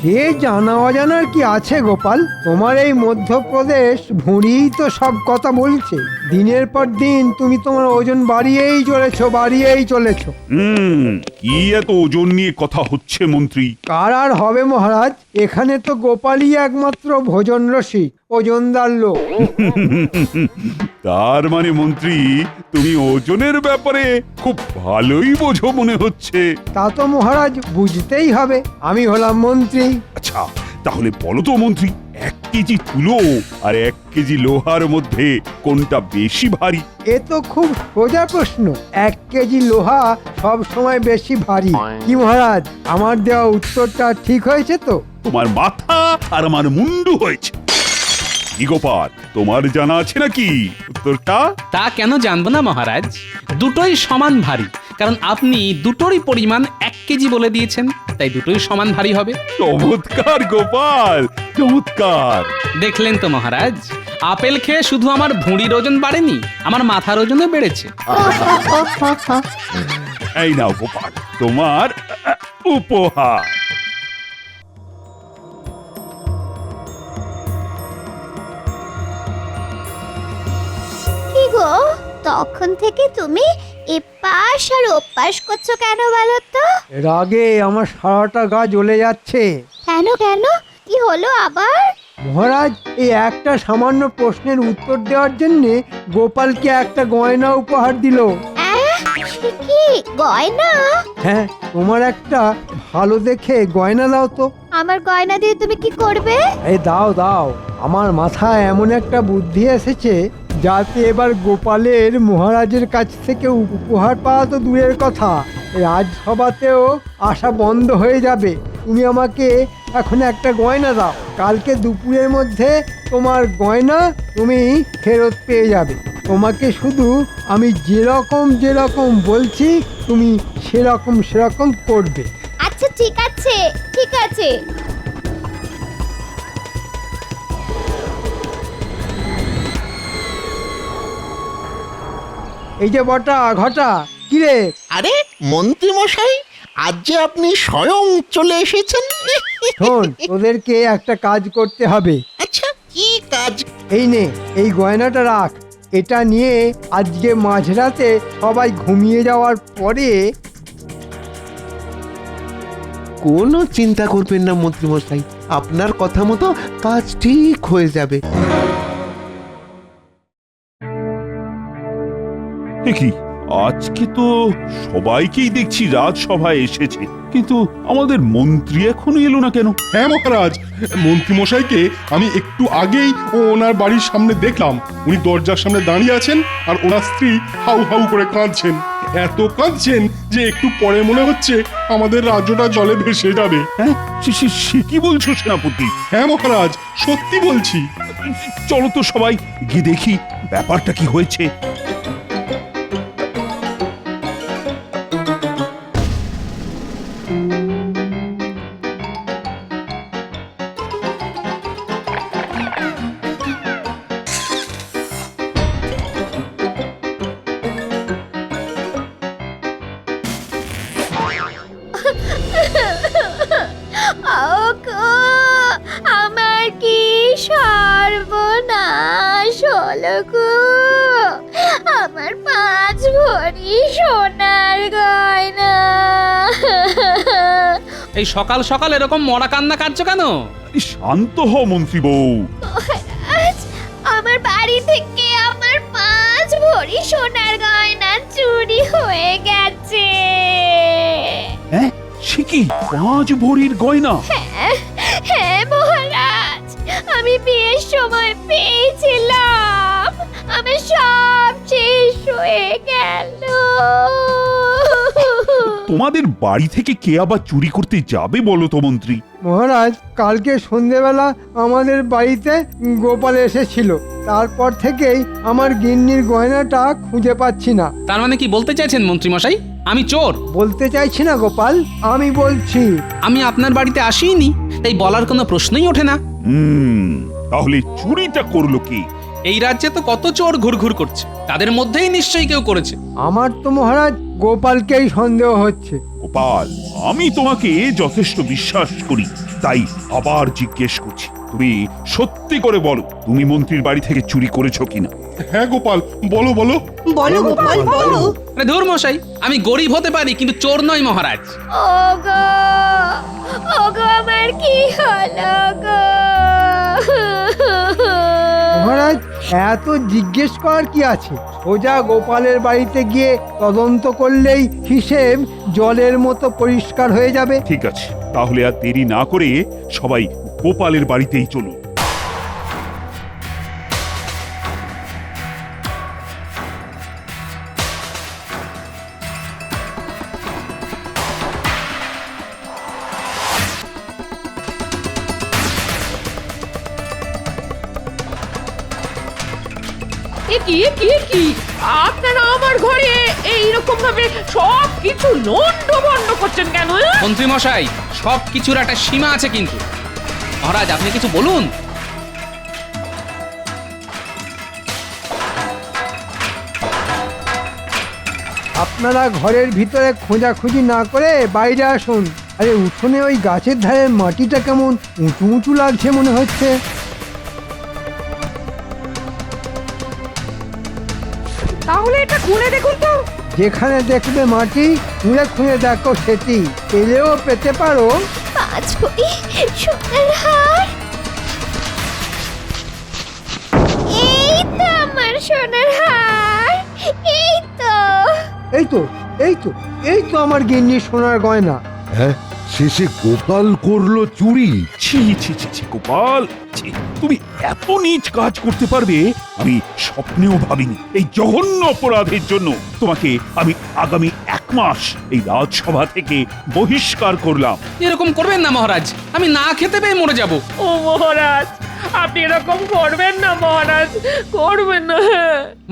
সে জানা অজানার কি আছে গোপাল? তোমার এই মধ্যপ্রদেশ ভুঁড়িই তো সব কথা বলছে। দিনের পর দিন তুমি তোমার ওজন বাড়িয়েই চলেছো। কি এত ওজন নিয়ে কথা হচ্ছে মন্ত্রী? কার আর হবে মহারাজ, এখানে তো গোপালই একমাত্র ভোজন রসিক, ওজনদার লোক। তার মানে মন্ত্রী, তুমি ওজনের ব্যাপারে খুব ভালোই বোঝো মনে হচ্ছে। তা তো মহারাজ বুঝতেই হবে, আমি হলাম মন্ত্রী। আচ্ছা, তাহলে বলো তো মন্ত্রী, 1 কেজি তুলো আর 1 কেজি লোহার মধ্যে কোনটা বেশি ভারী? এ তো খুব সোজা প্রশ্ন। 1 কেজি লোহা সব সময় বেশি ভারী। কি মহারাজ, আমার দেওয়া উত্তরটা ঠিক হয়েছে তো? তোমার মাথা আর আমার মুন্ডু হয়েছে। কি গোপাল, তোমার জানা আছে নাকি উত্তরটা? তা কেন জানবো না মহারাজ, দুটোই সমান ভারী, কারণ আপনি দুটোরই পরিমাণ 1 কেজি বলে দিয়েছেন, তাই দুটোই সমান ভারী হবে। চমৎকার গোপাল, চমৎকার। দেখলেন তো মহারাজ, আপেল খেয়ে শুধু আমার ভুঁড়ির ওজন বাড়েনি, আমার মাথার ওজনও বেড়েছে। এই নাও গোপাল, তোমার উপহার। কি গো, তখন থেকে তুমি এপাশ আর ওপাশ করছো কেন বলো তো? রাগে আমার সারাটা গা জ্বলে যাচ্ছে। কেন কেন, কি হলো আবার? মহারাজ, এই একটা সামান্য প্রশ্নের উত্তর দেওয়ার জন্য গোপালকে একটা গয়না উপহার দিল। সে কি গয়না? হ্যাঁ, তোমার একটা ভালো দেখে গয়না দাও তো। আমার গয়না দিয়ে তুমি কি করবে? এই দাও দাও, আমার মাথায় এমন একটা বুদ্ধি এসেছে যাতে এবার গোপালের মহারাজের কাছ থেকে উপহার পাওয়া তো দূরের কথা, রাজসভাতেও আসা বন্ধ হয়ে যাবে। তুমি আমাকে এখন একটা গয়না দাও, কালকে দুপুরের মধ্যে তোমার গয়না তুমি ফেরত পেয়ে যাবে। তোমাকে শুধু আমি যেরকম বলছি তুমি সেরকম করবে। আচ্ছা ঠিক আছে, ঠিক আছে। এই যে বটা ঘটা, কিরে? আরে মন্ত্রী মশাই, আজ যে আপনি স্বয়ং চলে এসেছেন। শোন, তোদেরকে একটা কাজ করতে হবে। আচ্ছা, কি কাজ? এই নে, এই গয়নাটা রাখ। এটা নিয়ে আজকে মাঝরাতে সবাই ঘুমিয়ে যাওয়ার পরে কোনো চিন্তা করবেন না মন্ত্রী মশাই, আপনার কথা মতো কাজ ঠিক হয়ে যাবে। কি আজকে তো সবাইকেই দেখছি রাজসভায় এসেছে, কিন্তু আমাদের মন্ত্রী এখনো এলো না কেন? হ্যাঁ মহারাজ, মন্ত্রী মশাইকে আমি একটু আগেই ওনার বাড়ির সামনে দেখলাম। উনি দরজার সামনে দাঁড়িয়ে আছেন আর ওনার স্ত্রী হাউ হাউ করে কাঁদছেন। এত কাঁদছেন যে একটু পরে মনে হচ্ছে আমাদের রাজ্যটা জলে ভেসে যাবে। হ্যাঁ, সে কি বলছো সেনাপতি? হ্যাঁ মহারাজ, সত্যি বলছি। চলো তো সবাই গিয়ে দেখি ব্যাপারটা কি হয়েছে। আমার কি সর্বনাশ হলো গো! আমার 5 ভরি সোনার গয়না। এই সকাল সকাল এরকম মরা কান্না কাটছো কেন? শান্ত হও মন্ত্রী বউ। আজ আমার বাড়ি থেকে আমার 5 ভরি সোনার গয়না চুরি হয়ে গেছে। হ্যাঁ, সে কি 5 ভরির গয়না? হ্যাঁ মহারাজ, আমি বিয়ের সময় পেয়েছিলাম, আমার সব শেষ হয়ে গেল। তোমাদের বাড়ি থেকে কে আবার চুরি করতে যাবে বলো তো মন্ত্রী? মহারাজ, কালকে সন্ধেবেলা আমাদের বাড়িতে গোপাল এসেছিল, তারপর থেকেই আমার গিন্নির গয়নাটা খুঁজে পাচ্ছি না। তার মানে কি বলতে চাইছেন মন্ত্রী মশাই আমি চোর? বলতে চাইছি না গোপাল, আমি বলছি আমি আপনার বাড়িতে আসিনি, তাই বলার কোনো প্রশ্নই ওঠে না। তাহলে চুরিটা করলো কি? এই রাজ্যে তো কত চোর ঘুরঘুর করছে, তাদের মধ্যেই নিশ্চয়ই কেউ করেছে। আমার তো মহারাজ গোপালকেই সন্দেহ হচ্ছে। গোপাল, আমি তোমাকে যথেষ্ট বিশ্বাস করি, তাই আবার জিজ্ঞেস করছি, তুমি সত্যি করে বলো তুমি মন্ত্রীর বাড়ি থেকে চুরি করেছো কিনা? হ্যাঁ গোপাল, বলো বলো। বলো গোপাল বলো। আরে ধুর মশাই, আমি গরিব হতে পারি কিন্তু চোর নই মহারাজ। ওগো ওগো আমার কি হলো গো? মহারাজ, এত জিজ্ঞেস করার কি আছে? সোজা গোপালের বাড়িতে গিয়ে তদন্ত করলেই হিসেব জলের মতো পরিষ্কার হয়ে যাবে। ঠিক আছে, তাহলে আর দেরি না করে সবাই গোপালের বাড়িতেই চলুন। কি আপনারা আমার ঘরে এইরকম ভাবে সব কিছু লন্ডভন্ড করছেন কেন? মন্ত্রী মশাই, সব কিছুর একটা সীমা আছে কিন্তু। মহারাজ, আপনি কিছু বলুন। আপনারা ঘরের ভিতরে খোঁজাখুঁজি না করে বাইরে আসুন। আরে উঠোনে ওই গাছের ধারে মাটিটা কেমন উঁচু উঁচু লাগছে মনে হচ্ছে। তাহলে এটা খুলে দেখুন তো। যেখানে দেখবে মাটি খুঁড়ে খুঁড়ে দেখো সেটি, পেলেও পেতে পারো। 5 ভরি সোনার হার। এই তো আমার সোনার হার। এই তো। এই তো এই তো এই তো আমার গিন্নির সোনার গয়না। হ্যাঁ, শেষে গোপাল করলো চুরি। ছি ছি ছি ছি গোপাল, ছি, তুমি এত নীচ কাজ করতে পারবে আমি স্বপ্নেও ভাবিনি। এই জঘন্য অপরাধের জন্য তোমাকে আমি আগামী 1 মাস এই রাজসভা থেকে বহিষ্কার করলাম। এরকম করবেন না মহারাজ, আমি না খেতে পেয়ে মরে যাব। ও মহারাজ, আপনি এরকম করবেন না মহারাজ, করবেন না।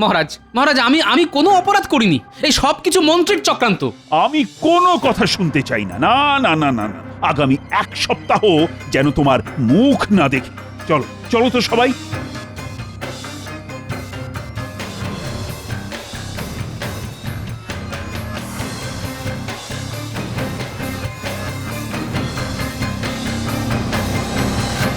মহারাজ মহারাজ, আমি কোনো অপরাধ করিনি। এই সব কিছু মন্ত্রীর চক্রান্ত। আমি কোনো কথা শুনতে চাই না। না না না না না, আগামী 1 সপ্তাহ যেন তোমার মুখ না দেখি। চলো চলো তো সবাই।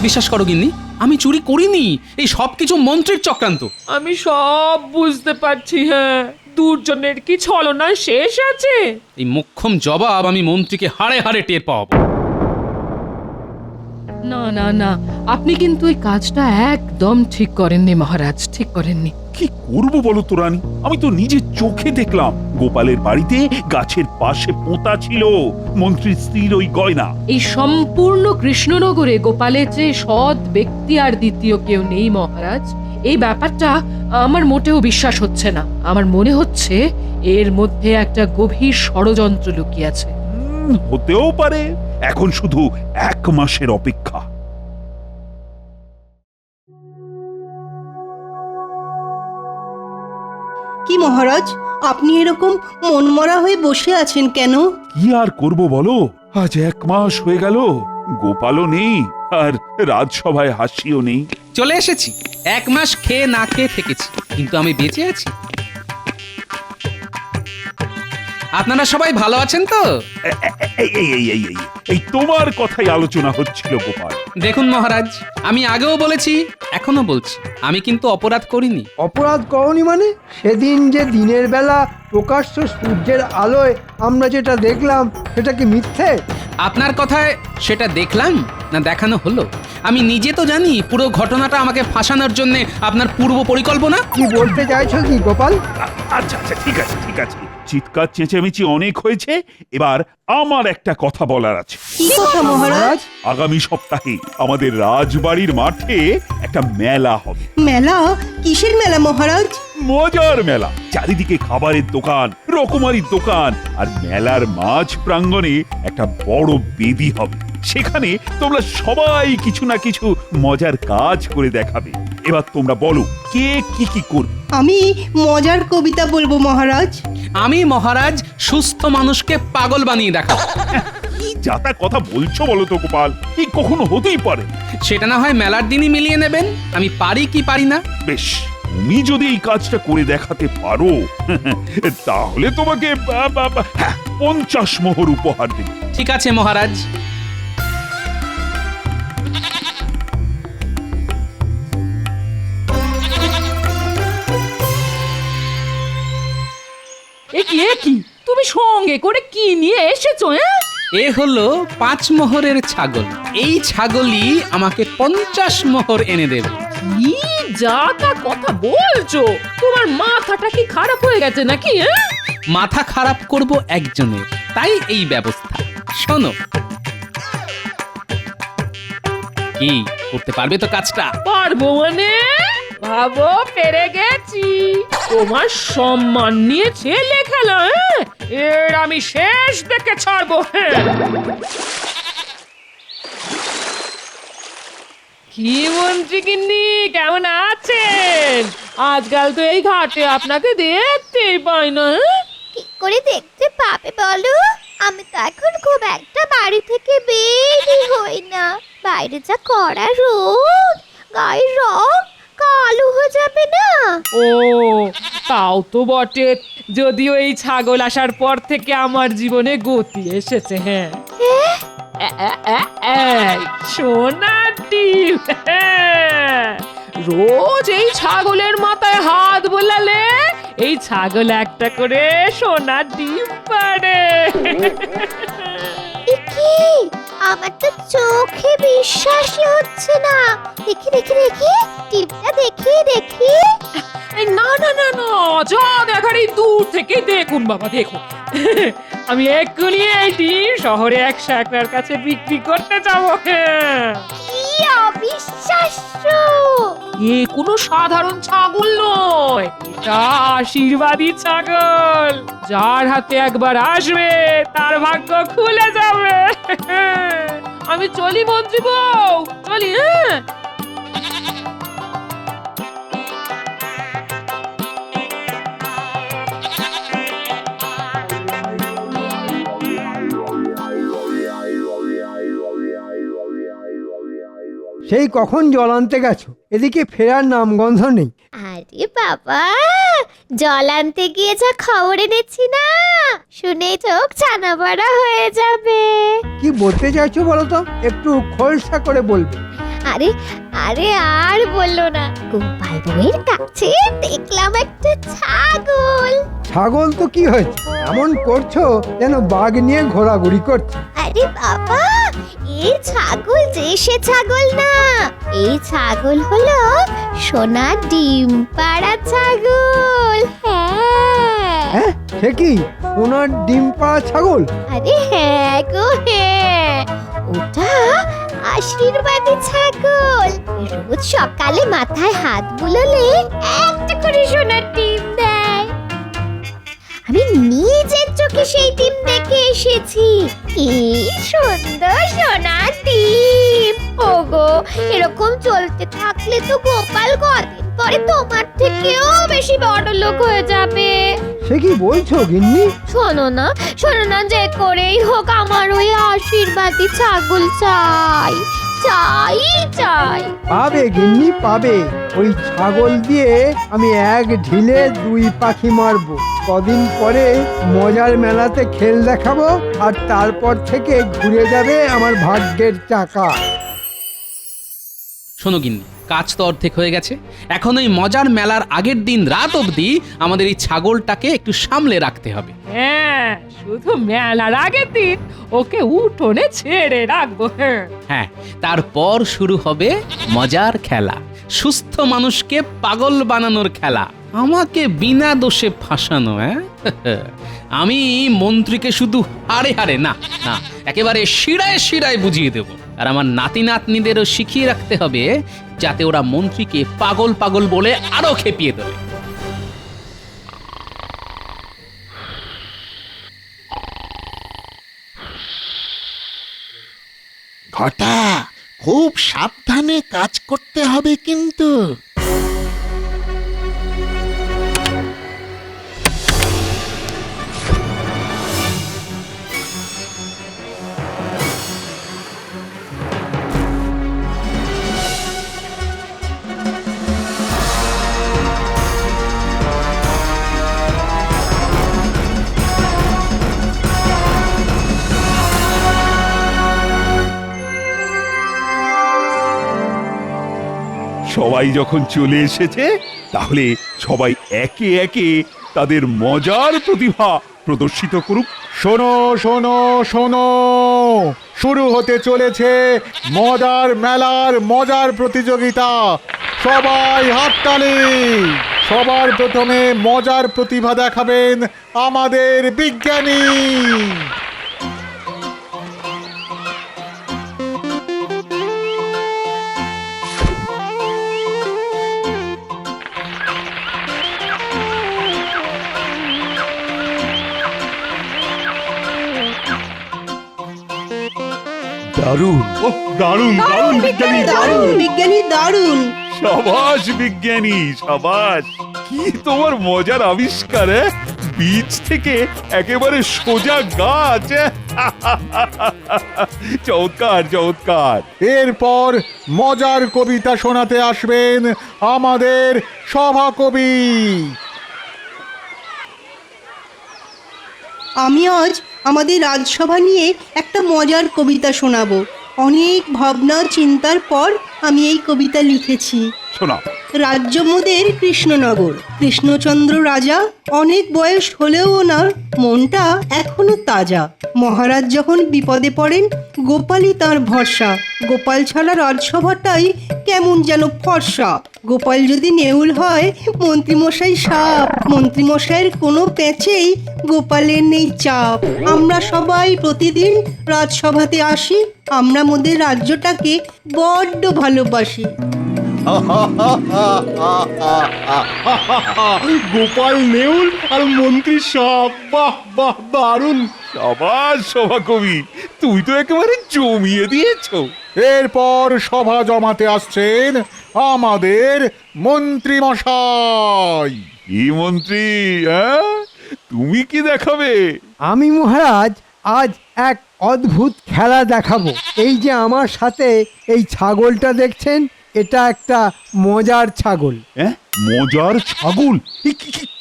বিশ্বাস করো গিন্নি, আমি চুরি করিনি। এই সব কিছু মন্ত্রীর চক্রান্ত। আমি সব বুঝতে পারছি। হ্যাঁ, দুর্জনের কি ছলনা শেষ আছে? এই মোক্ষম জবাব আমি মন্ত্রীকে হাড়ে হাড়ে টের পাবো। না না না, আপনি কিন্তু এই কাজটা একদম ঠিক করেননি মহারাজ, ঠিক করেননি। কি করবো বলো তো রানী, আমি তো নিজের চোখে দেখলাম গোপালের বাড়িতে গাছের পাশে পোঁতা ছিল মন্ত্রীর স্ত্রীর ওই গয়না। এই সম্পূর্ণ কৃষ্ণনগরে গোপালের চেয়ে সৎ ব্যক্তি আর দ্বিতীয় কেউ নেই মহারাজ। এই ব্যাপারটা আমার মোটেও বিশ্বাস হচ্ছে না। আমার মনে হচ্ছে এর মধ্যে একটা গভীর ষড়যন্ত্র লুকিয়ে আছে। হতেও পারে, এখন শুধু 1 মাসের অপেক্ষা। কি মহারাজ, আপনি এরকম মনমরা হয়ে বসে আছেন কেন? কি আর করব বলো, আজ 1 মাস হয়ে গেল, গোপালও নেই আর রাজসভায় হাসিও নেই। চলে এসেছি। 1 মাস খেয়ে না খেয়ে থেকেছি, কিন্তু আমি বেঁচে আছি। আপনারা সবাই ভালো আছেন তো? এই এই এই এই এই এই তোমার কথাই আলোচনা হচ্ছিল গোপাল। দেখুন মহারাজ, আমি আগেও বলেছি, এখনো বলছি, আমি কিন্তু অপরাধ করিনি। অপরাধ করনি মানে? সেদিন যে দিনের বেলা প্রকাশ্য সূর্যের আলোয় আমরা যেটা দেখলাম সেটা কি মিথ্যে? আপনার কথায় সেটা দেখলাম না দেখানো হলো? আমি নিজে তো জানি পুরো ঘটনাটা আমাকে ফাঁসানোর জন্য আপনার পূর্ব পরিকল্পনা। কি বলতে চাইছো কি গোপাল? আচ্ছা আচ্ছা, ঠিক আছে ঠিক আছে, চিৎকার চেঁচামেচি অনেক হয়েছে, এবার আমার একটা কথা বলার আছে। কি কথা মহারাজ? আগামী সপ্তাহে আমাদের রাজবাড়ির মাঠে একটা মেলা হবে। মেলা? কিসের মেলা মহারাজ? মজার মেলা, চারিদিকে খাবারের দোকান, রকমারির দোকান, আর মেলার মাঝ প্রাঙ্গণে একটা বড় বেদি হবে। সেখানে তোমরা সবাই কিছু না কিছু মজার কাজ করে দেখাবে। এবার তোমরা বলো কে কি কি করবে। আমি মজার কবিতা বলবো মহারাজ। আমি মহারাজ সুস্থ মানুষকে পাগল বানিয়ে দেখাবো। কি যাতা কথা বলছো বলো তো গোপাল, এই কখনো হতেই পারে? সেটা না হয় মেলার দিনই মিলিয়ে নেবেন। আমি পারি কি পারি না। বেশ, তুমি যদি এই কাজটা করে দেখাতে পারো তাহলে তোমাকে 50 মোহর উপহার দেব। ঠিক আছে মহারাজ। এ কি তুমি সঙ্গে করে কি নিয়ে এসেছো? এ হলো 5 মোহরের ছাগল। এই ছাগলই আমাকে 50 মোহর এনে দেবে। কি যা তা কথা বলছো? তোমার মাথাটা কি খারাপ হয়ে গেছে নাকি? মাথা খারাপ করব একজনের, তাই এই ব্যবস্থা। শোনো, কি করতে পারবে তো কাজটা? পারবো মানে? ভাবো পেরে গেছি। তোমার সম্মান নিয়ে ছেলে খেলা, এর আমি শেষ দেখে ছাড়বো। কি মন্ত্রী গিন্নি, কেমন আছেন? আজকাল তো এই ঘাটে আপনাকে দেখতেই পাই না। কি করে দেখতে পাবে বলো? আমি তো এখন খুব একটা বাড়ি থেকে বেরই হই না। বাইরে যা কড়া রোদ, গায়ের রং কালো হয়ে যাবে না? ও তাও তো বটে, যদিও এই ছাগল আসার পর থেকে আমার জীবনে গতি এসেছে। হ্যাঁ, সোনার ডিম। রোজ এই ছাগলের মাথায় হাত বোলালে এই ছাগল একটা করে সোনার ডিম পারে। কি? আমার তো চোখে বিশ্বাসই হচ্ছে না। দেখি দেখি দেখি, টিপটা দেখি। না না না না, যা দেখার এই দূর থেকে দেখুন বাবা, দেখুন। আমি এক্ষুনি এই ডিম শহরে এক শাকরার কাছে বিক্রি করতে যাবো। কি অবিশ্বাস্য! এ কোনো সাধারণ ছাগল নয়, এটা আশীর্বাদী ছাগল। যার হাতে একবার আসবে তার ভাগ্য খুলে যাবে। আমি চলি মন্ত্রী বউ, চলি। সেই কখন জল আনতে গেছো, এদিকে ফেরার নামগন্ধ নেই। আরে বাবা, জল আনতে গিয়ে যা খবর এনেছি না, শুনে চোখ ছানা বড়া হয়ে যাবে। কি বলতে চাইছো বলো তো, একটু খোলসা করে বলবে। আরে আরে আর বললো না, গোপাল বউয়ের কাছে দেখলাম একটা ছাগল। ছাগল তো কি হয়েছে, এমন করছো যেন বাঘ নিয়ে ঘোরাঘুরি করছে। আরে বাবা, এই ছাগল যে সে ছাগল না, এই ছাগল হলো সোনা ডিম পাড়া ছাগল। হ্যাঁ, সে কি ওনার ডিম পাড়া ছাগল? আরে হ্যাঁ গো হ্যাঁ, ওটা আশীর্বাদী ছাগল। রোজ সকালে মাথায় হাত বুলোলে একটা করে সোনার ডিম দেয়। আমি নিজের চোখে সেই ডিম দেখে এসেছি। কি সুন্দর সোনার ডিম! ওগো, এরকম চলতে থাকলে তো গোপাল কদিন পরে তোমার থেকেও বেশি বড় লোক হয়ে যাবে। সে কি বলছো গিন্নি? শোনো না, যে করেই হোক আমার ওই আশীর্বাদী ছাগল চাই। পাবে গিন্নি, পাবে। ওই ছাগল দিয়ে আমি এক ঢিলে 2 পাখি মারবো। কদিন পরে মজার মেলাতে খেল দেখাবো, আর তারপর থেকে ঘুরে যাবে আমার ভাগ্যের চাকা। শোনো গিন্নি, কাজ তো অর্ধেক হয়ে গেছে। এখন ওই মজার মেলার আগের দিন রাত অবধি আমাদের এই ছাগলটাকে একটু সামলে রাখতে হবে। হ্যাঁ, শুধু মেলার আগের দিন ওকে উঠোনে ছেড়ে রাখবো। হ্যাঁ, তারপর শুরু হবে মজার খেলা, সুস্থ মানুষকে পাগল বানানোর খেলা, আমাকে বিনা দোষে ফাঁসানো। আমি মন্ত্রীকে শুধু হারে হারে না না, একেবারে শিরায় শিরায় বুঝিয়ে দেব। আর আমার নাতি নাতনিদেরও শিখিয়ে রাখতে হবে, যাতে ওরা মন্ত্রীকে পাগল পাগল বলে আরো খেপিয়ে দেবে। ঘটা, খুব সাবধানে কাজ করতে হবে কিন্তু। সবাই যখন চলে এসেছে, তাহলে সবাই একে একে তাদের মজার প্রতিভা প্রদর্শিত করুক। শোনো শোনো শোনো, শুরু হতে চলেছে মজার মেলার মজার প্রতিযোগিতা। সবাই হাততালি। সবার প্রথমে মজার প্রতিভা দেখাবেন আমাদের বিজ্ঞানী। দারুণ! ও দারুণ দারুণ বিজ্ঞানী, দারুণ। বিজ্ঞানী দারুণ। সাবাস বিজ্ঞানী, সাবাস! কি তোমার মজার আবিষ্কার! বীজ থেকে একেবারে সোজা গাছ। চমৎকার চমৎকার। এরপর মজার কবিতা শোনাতে আসবেন আমাদের সভাকবি। আমি আজ আমাদের রাজসভা নিয়ে একটা মজার কবিতা শোনাবো। অনেক ভাবনা চিন্তার পর আমি এই কবিতা লিখেছি। শোনা। রাজ্য মোদের কৃষ্ণনগর। কৃষ্ণচন্দ্র রাজা, অনেক বয়স হলেও ওনার মনটা এখনো তাজা। মহারাজ যখন বিপদে পড়েন, গোপালই তার ভরসা। গোপাল ছাড়া রাজসভাটাই কেমন যেন ফর্সা। গোপাল যদি নেউল হয়, মন্ত্রীমশাই সাপ। মন্ত্রীমশাইয়ের কোনো প্যাচেই গোপালের নেই চাপ। আমরা সবাই প্রতিদিন রাজসভাতে আসি। আমরা মোদের রাজ্যটাকে বড্ড ভালোবাসি। গোপাল নেউল আর মন্ত্রী সাপ, বাহ বাহ দারুণ। সাবাস সভাকবি, তুই তো একেবারে জমিয়ে দিয়েছো। এরপর সভা জমাতে আসছেন আমাদের মন্ত্রী মশাই। কি মন্ত্রী, হ্যাঁ? তুমি কি দেখাবে? আমি মহারাজ আজ এক অদ্ভুত খেলা দেখাবো। এই যে আমার সাথে এই ছাগলটা দেখছেন, এটা একটা মজার ছাগল। হ্যাঁ, মজার ছাগল?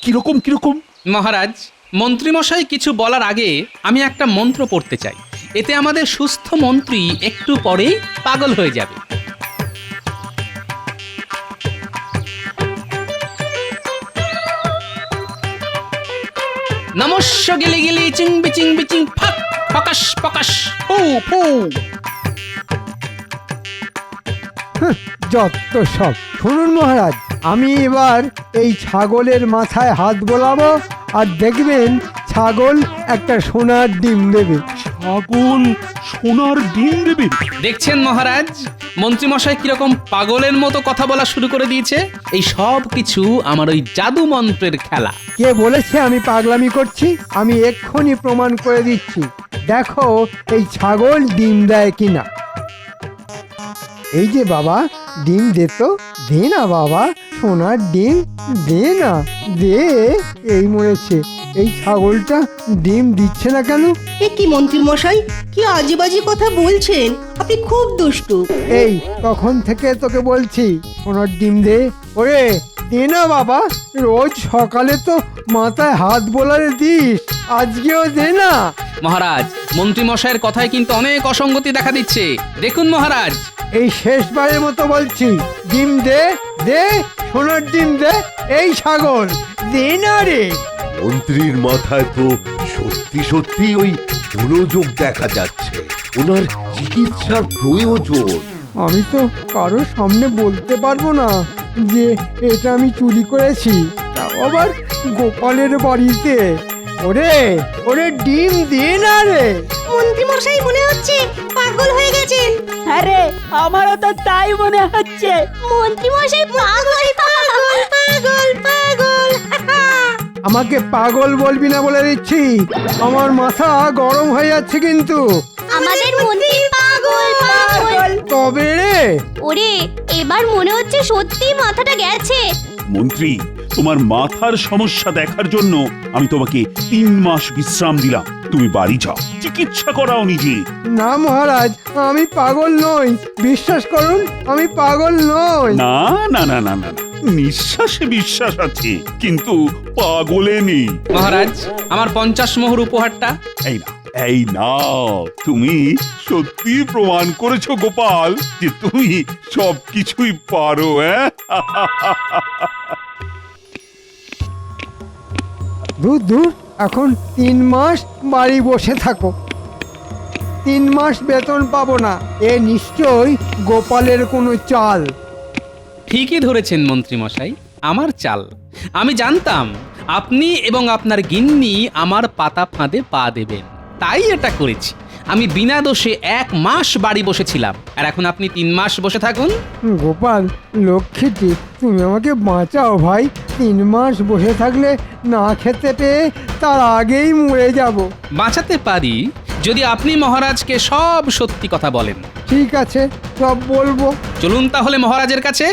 কিরকম কিরকম? মহারাজ, মন্ত্রীমশাই কিছু বলার আগে আমি একটা মন্ত্র পড়তে চাই। এতে আমাদের সুস্থ মন্ত্রী একটু পরেই পাগল হয়ে যাবে। নমস্য গিলি গিলি চিং বিচিং বিচিং ফাক ফকাশ ফকাশ ফু ফু। যত সব। শুনুন মহারাজ, আমি এবার এই ছাগলের মাথায় হাত বোলাবো, আর দেখবেন ছাগল একটা সোনার ডিম দেবে। ছাগল সোনার ডিম দেবে? দেখছেন মহারাজ, মন্ত্রীমশাই কিরকম পাগলের মতো কথা বলা শুরু করে দিয়েছে। এই সব কিছু আমার ওই জাদু মন্ত্রের খেলা। কে বলেছে আমি পাগলামি করছি? আমি এক্ষুনি প্রমাণ করে দিচ্ছি। দেখো এই ছাগল ডিম দেয় কিনা। এই যে বাবা, ডিম দে তো, দে না বাবা, সোনার ডিম দে না, দে। এই মরেছে, এই ছাগলটা ডিম দিচ্ছে না কেন? এ কি মন্ত্রী মশাই, কি আজে বাজে কথা বলছেন? আপনি খুব দুষ্টু। এই তখন থেকে তোকে বলছি সোনার ডিম দে। ওরে দে না বাবা, রোজ সকালে তো মাথায় হাত বোলারে দিস, আজকেও দে না। মহারাজ, মন্ত্রীমশাইয়ের কথায় কিন্তু অনেক অসঙ্গতি দেখা দিচ্ছে। দেখুন মহারাজ, এই শেষবারের মতো বলছি, ডিম দে, দে সোনার ডিম দে। এই ছাগল দে না রে। মন্ত্রীর মাথায় তো সত্যি সত্যি ওই মনোযোগ দেখা যাচ্ছে, ওনার চিকিৎসার প্রয়োজন। আমি তো কারোর সামনে বলতে পারবো না যে এটা আমি চুরি করেছি, তাও আবার গোপালের বাড়িতে। ওরে ওরে ডিম দে না রে। মন্ত্রী মশাই মনে হচ্ছে পাগল হয়ে গেছেন। আরে আমারও তো তাই মনে হচ্ছে। মন্ত্রী মশাই পাগল পাগল পাগল পাগল। আমাকে পাগল বলবি না বলে দিচ্ছি, আমার মাথা গরম হয়ে যাচ্ছে কিন্তু। আমাদের মন্ত্রী পাগল পাগল। তবে রে, ওরে এবার মনে হচ্ছে সত্যি মাথাটা গেছে। মন্ত্রী, তোমার মাথার সমস্যা দেখার জন্য আমি তোমাকে 3 মাস বিশ্রাম দিলাম। তুমি বাড়ি যাও, চিকিৎসা করাও নিজে। না মহারাজ, আমি পাগল নই, বিশ্বাস করুন আমি পাগল নই। না না না না না, নিঃশ্বাসে বিশ্বাস আছে, কিন্তু পাগলে নেই। মহারাজ, আমার 50 মোহর উপহারটা। এই না, এই নাও। তুমি সত্যি প্রমাণ করেছো গোপাল যে তুমি সবকিছুই পারো। দূর দূর, এখন 3 মাস বাড়ি বসে থাকো। 3 মাস বেতন পাবো না, এ নিশ্চয়ই গোপালের কোনো চাল। ঠিকই ধরেছেন মন্ত্রী মশাই, আমার চাল। আমি জানতাম আপনি এবং আপনার গিন্নি আমার পাতা ফাঁদে পা দেবেন, তাই এটা করেছি। আমি বিনা দোষে 1 মাস বাড়ি বসেছিলাম, আর এখন আপনি 3 মাস বসে থাকুন। গোপাল, লক্ষ্মীটি, তুমি আমাকে বাঁচাও ভাই। 3 মাস বসে থাকলে না খেতে পেয়ে তার আগেই মরে যাব। বাঁচাতে পারি যদি আপনি মহারাজকে সব সত্যি কথা বলেন। ঠিক আছে, সব বলবো। চলুন তাহলে মহারাজের কাছে।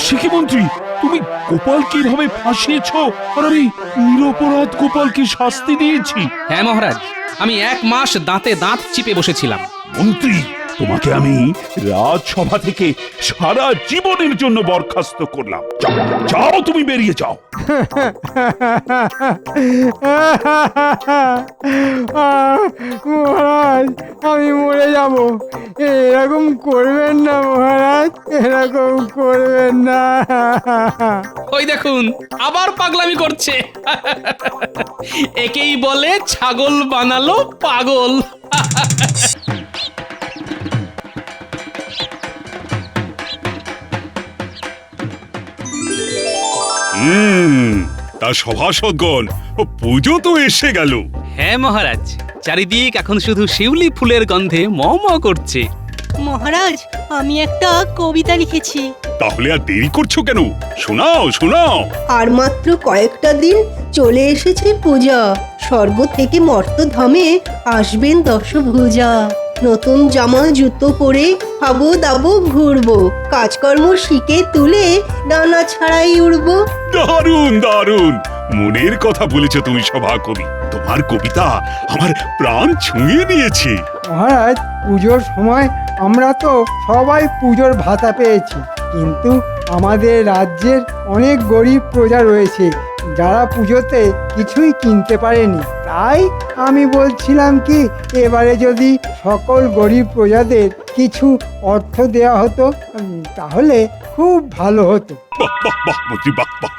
সে কি মন্ত্রী, তুমি গোপালকে এভাবে ফাঁসিয়েছ? আর আমি নিরপরাধ গোপালকে শাস্তি দিয়েছি? হ্যাঁ মহারাজ, আমি 1 মাস দাঁতে দাঁত চিপে বসেছিলাম। মন্ত্রী, তোমাকে আমি রাজসভা থেকে সারা জীবনের জন্য বরখাস্ত করলাম। যাও, যাও, তুমি বেরিয়ে যাও। মহারাজ, আমি মরে যাব। এরকম করবেন না মহারাজ, এরকম করবেন না। ওই দেখুন, আবার পাগলামি করছে। একেই বলে ছাগল বানালো পাগল। তা সভাসদগণ, পুজো তো এসে গেল। হ্যাঁ মহারাজ, চারিদিক এখন শুধু শিউলি ফুলের গন্ধে ম ম করছে। মহারাজ, আমি একটা কবিতা লিখেছি। তাহলে আর দেরি করছো কেন? শোনাও, শোনাও। আর মাত্র কয়েকটা দিন চলে এসেছে পূজা, স্বর্গ থেকে মর্তধামে আসবেন দশভুজা। নতুন জামা জুতো পরে খাবো দাবো ঘুরবো, কাজকর্ম শিখে তুলে ডানা ছাড়াই উড়বো। দারুণ, দারুণ, মনের কথা বলেছো তুমি সভাকবি। তোমার কবিতা আমার প্রাণ ছুঁয়ে নিয়েছে। মহারাজ, পুজোর সময় আমরা তো সবাই পুজোর ভাতা পেয়েছি, কিন্তু আমাদের রাজ্যের অনেক গরিব প্রজা রয়েছে যারা পুজোতে কিছুই কিনতে পারেনি। তাই আমি বলছিলাম কি, এবারে যদি সকল গরিব প্রজাদের কিছু অর্থ দেওয়া হতো তাহলে খুব ভালো হতো। বাহ বাহ বাহ মন্ত্রী, বাহ বাহ,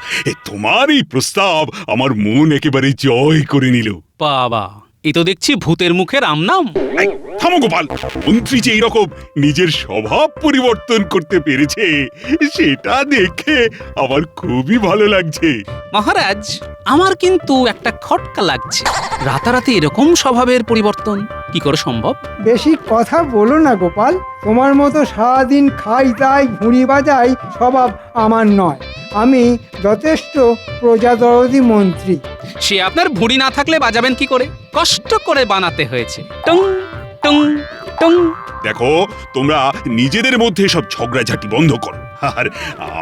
তোমার এই প্রস্তাব আমার মন একেবারে জয় করে নিল। বাবা, এ তো দেখছি ভূতের মুখের আমনাম। এই, থামো গোপাল। মন্ত্রী যে এইরকম নিজের স্বভাব পরিবর্তন করতে পেরেছে সেটা দেখে আমার খুবই ভালো লাগছে। মহারাজ, আমার কিন্তু একটা খটকা লাগছে। রাতারাতি এরকম স্বভাবের পরিবর্তন কি করে সম্ভব? বেশি কথা বলো না গোপাল, তোমার মতো সারাদিন খাই তাই ঘুড়ি বাজাই স্বভাব আমার নয়। আমি যথেষ্ট প্রজাদরদি মন্ত্রী। সে আপনার ভুঁড়ি না থাকলে বাজাবেন কি করে? কষ্ট করে বানাতে হয়েছে। টং টং টং। দেখো, তোমরা নিজেদের মধ্যে সব ঝগড়াঝাটি বন্ধ করো, আর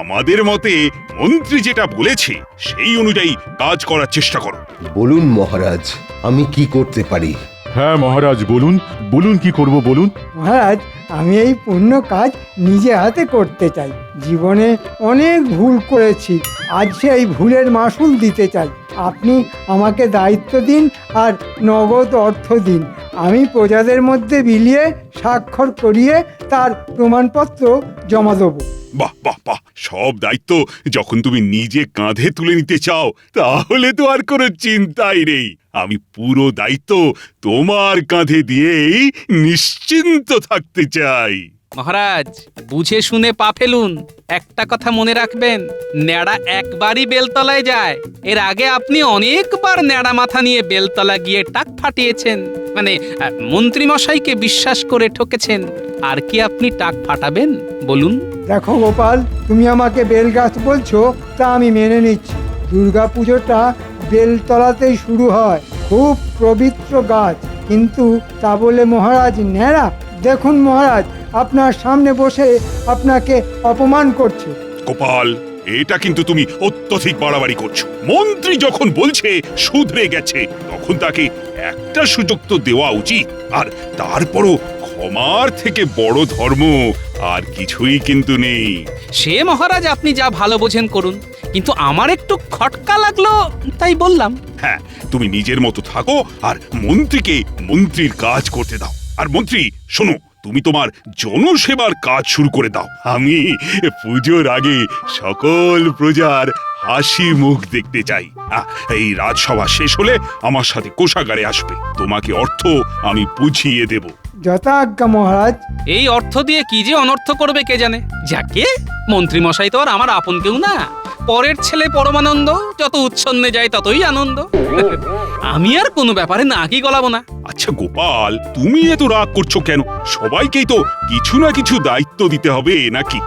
আমাদের মতে মন্ত্রী যেটা বলেছে সেই অনুযায়ী কাজ করার চেষ্টা করো। বলুন মহারাজ, আমি কি করতে পারি? হ্যাঁ মহারাজ, বলুন বলুন, কি করব বলুন। মহারাজ, আমি এই পুণ্য কাজ নিজে হাতে করতে চাই। জীবনে অনেক ভুল করেছি, আজ সেই ভুলের মাসুল দিতে চাই। আপনি আমাকে দায়িত্ব দিন আর নগদ অর্থ দিন। আমি প্রজাদের মধ্যে বিলিয়ে স্বাক্ষর করিয়ে তার প্রমাণপত্র জমা দেবো। বাহ বাহ বাহ, সব দায়িত্ব যখন তুমি নিজে কাঁধে তুলে নিতে চাও তাহলে তো আর কোনো চিন্তাই নেই। আমি পুরো দায়িত্ব তোমার কাঁধে দিয়েই নিশ্চিন্ত থাকতে চাই। মহারাজ, বুঝে শুনে পা ফেলুন। একটা কথা মনে রাখবেন, ন্যাড়া একবারই বেলতলায় যায়। এর আগে আপনি অনেকবার ন্যাড়া মাথা নিয়ে বেলতলা গিয়ে টাক ফাটিয়েছেন, মানে মন্ত্রী মশাইকে বিশ্বাস করে ঠকেছেন। আর কি আপনি টাক ফাটাবেন বলুন? দেখো গোপাল, তুমি আমাকে বেলগাছ বলছো, তা আমি মেনে নিচ্ছি। দুর্গা পুজোটা বেলতলাতেই শুরু হয়, খুব পবিত্র গাছ। কিন্তু তা বলে মহারাজ ন্যাড়া? দেখুন মহারাজ, আপনার সামনে বসে আপনাকে অপমান করছে। গোপাল, এটা কিন্তু তুমি অত্যধিক বাড়াবাড়ি করছো। মন্ত্রী যখন বলছে শুধরে গেছে, তখন তাকে একটা সুযোগ তো দেওয়া উচিত। আর তারপরও ক্ষমার থেকে বড় ধর্ম আর কিছুই কিন্তু নেই। সে মহারাজ আপনি যা ভালো বোঝেন করুন, কিন্তু আমার একটু খটকা লাগলো তাই বললাম। হ্যাঁ, তুমি নিজের মতো থাকো আর মন্ত্রীকে মন্ত্রীর কাজ করতে দাও। আর মন্ত্রী শোনো, তুমি তোমার জনসেবার কাজ শুরু করে দাও। আমি পুজোর আগে সকল প্রজার হাসি মুখ দেখতে চাই। এই রাজসভা শেষ হলে আমার সাথে কোষাগারে আসবে, তোমাকে অর্থ আমি বুঝিয়ে দেব। যথাজ্ঞা মহারাজ। এই অর্থ দিয়ে কি যে অনর্থ করবে কে জানে। যাকে মন্ত্রী মশাই তো আর আমার আপন কেউ না, পরের ছেলে পরমানন্দ, যত উচ্ছন্নে যায় ততই আনন্দ। আমি আর কোনো ব্যাপারে নাকি গলাবো না। আচ্ছা গোপাল, তুমি এত রাগ করছো কেন? সবাইকেই তো কিছু না কিছু দায়িত্ব দিতে হবে নাকি?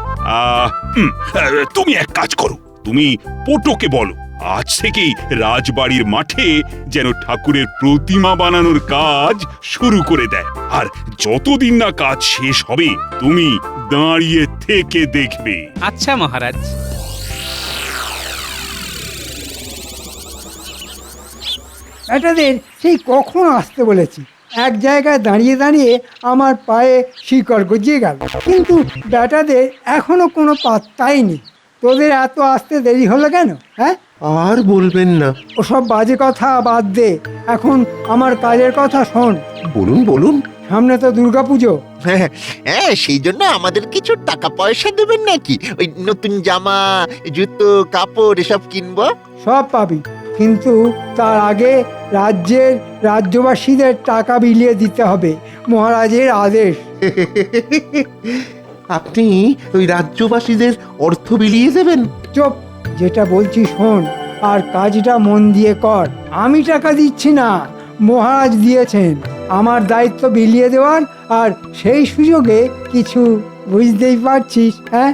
তুমি এক কাজ করো, তুমি পটোকে বলো আজ থেকেই রাজবাড়ির মাঠে যেন ঠাকুরের প্রতিমা বানানোর কাজ শুরু করে দেয়। আর যতদিন না কাজ শেষ হবে তুমি দাঁড়িয়ে থেকে দেখবে। আচ্ছা মহারাজ। বেটাদের সেই কখন আসতে বলেছি, এক জায়গায় দাঁড়িয়ে দাঁড়িয়ে আমার পায়ে শিকড় গজিয়ে গেল, কিন্তু বেটাদের এখনো কোনো পাত্তাই নেই। তোদের এত আসতে দেরি হলো কেন? হ্যাঁ, আর বলবেন না। ওসব বাজে কথা বাদ দে, এখন আমার কাজের কথা শোন। বলুন বলুন। সামনে তো দুর্গাপুজো। হ্যাঁ, সেই জন্য আমাদের কিছু টাকা পয়সা দেবেন নাকি? ওই নতুন জামা, জুতো, কাপড় এসব কিনবো। সব পাবি, কিন্তু তার আগে রাজ্যের রাজ্যবাসীদের টাকা বিলিয়ে দিতে হবে, মহারাজের আদেশ। আপনি ওই রাজ্যবাসীদের অর্থ বিলিয়ে দেবেন? চুপ, যেটা বলছি শোন, আর কাজটা মন দিয়ে কর। আমি টাকা দিচ্ছি না, মহারাজ দিয়েছেন। আমার দায়িত্ব বিলিয়ে দেওয়ার, আর সেই সুযোগে কিছু বুঝতেই পারছিস। হ্যাঁ,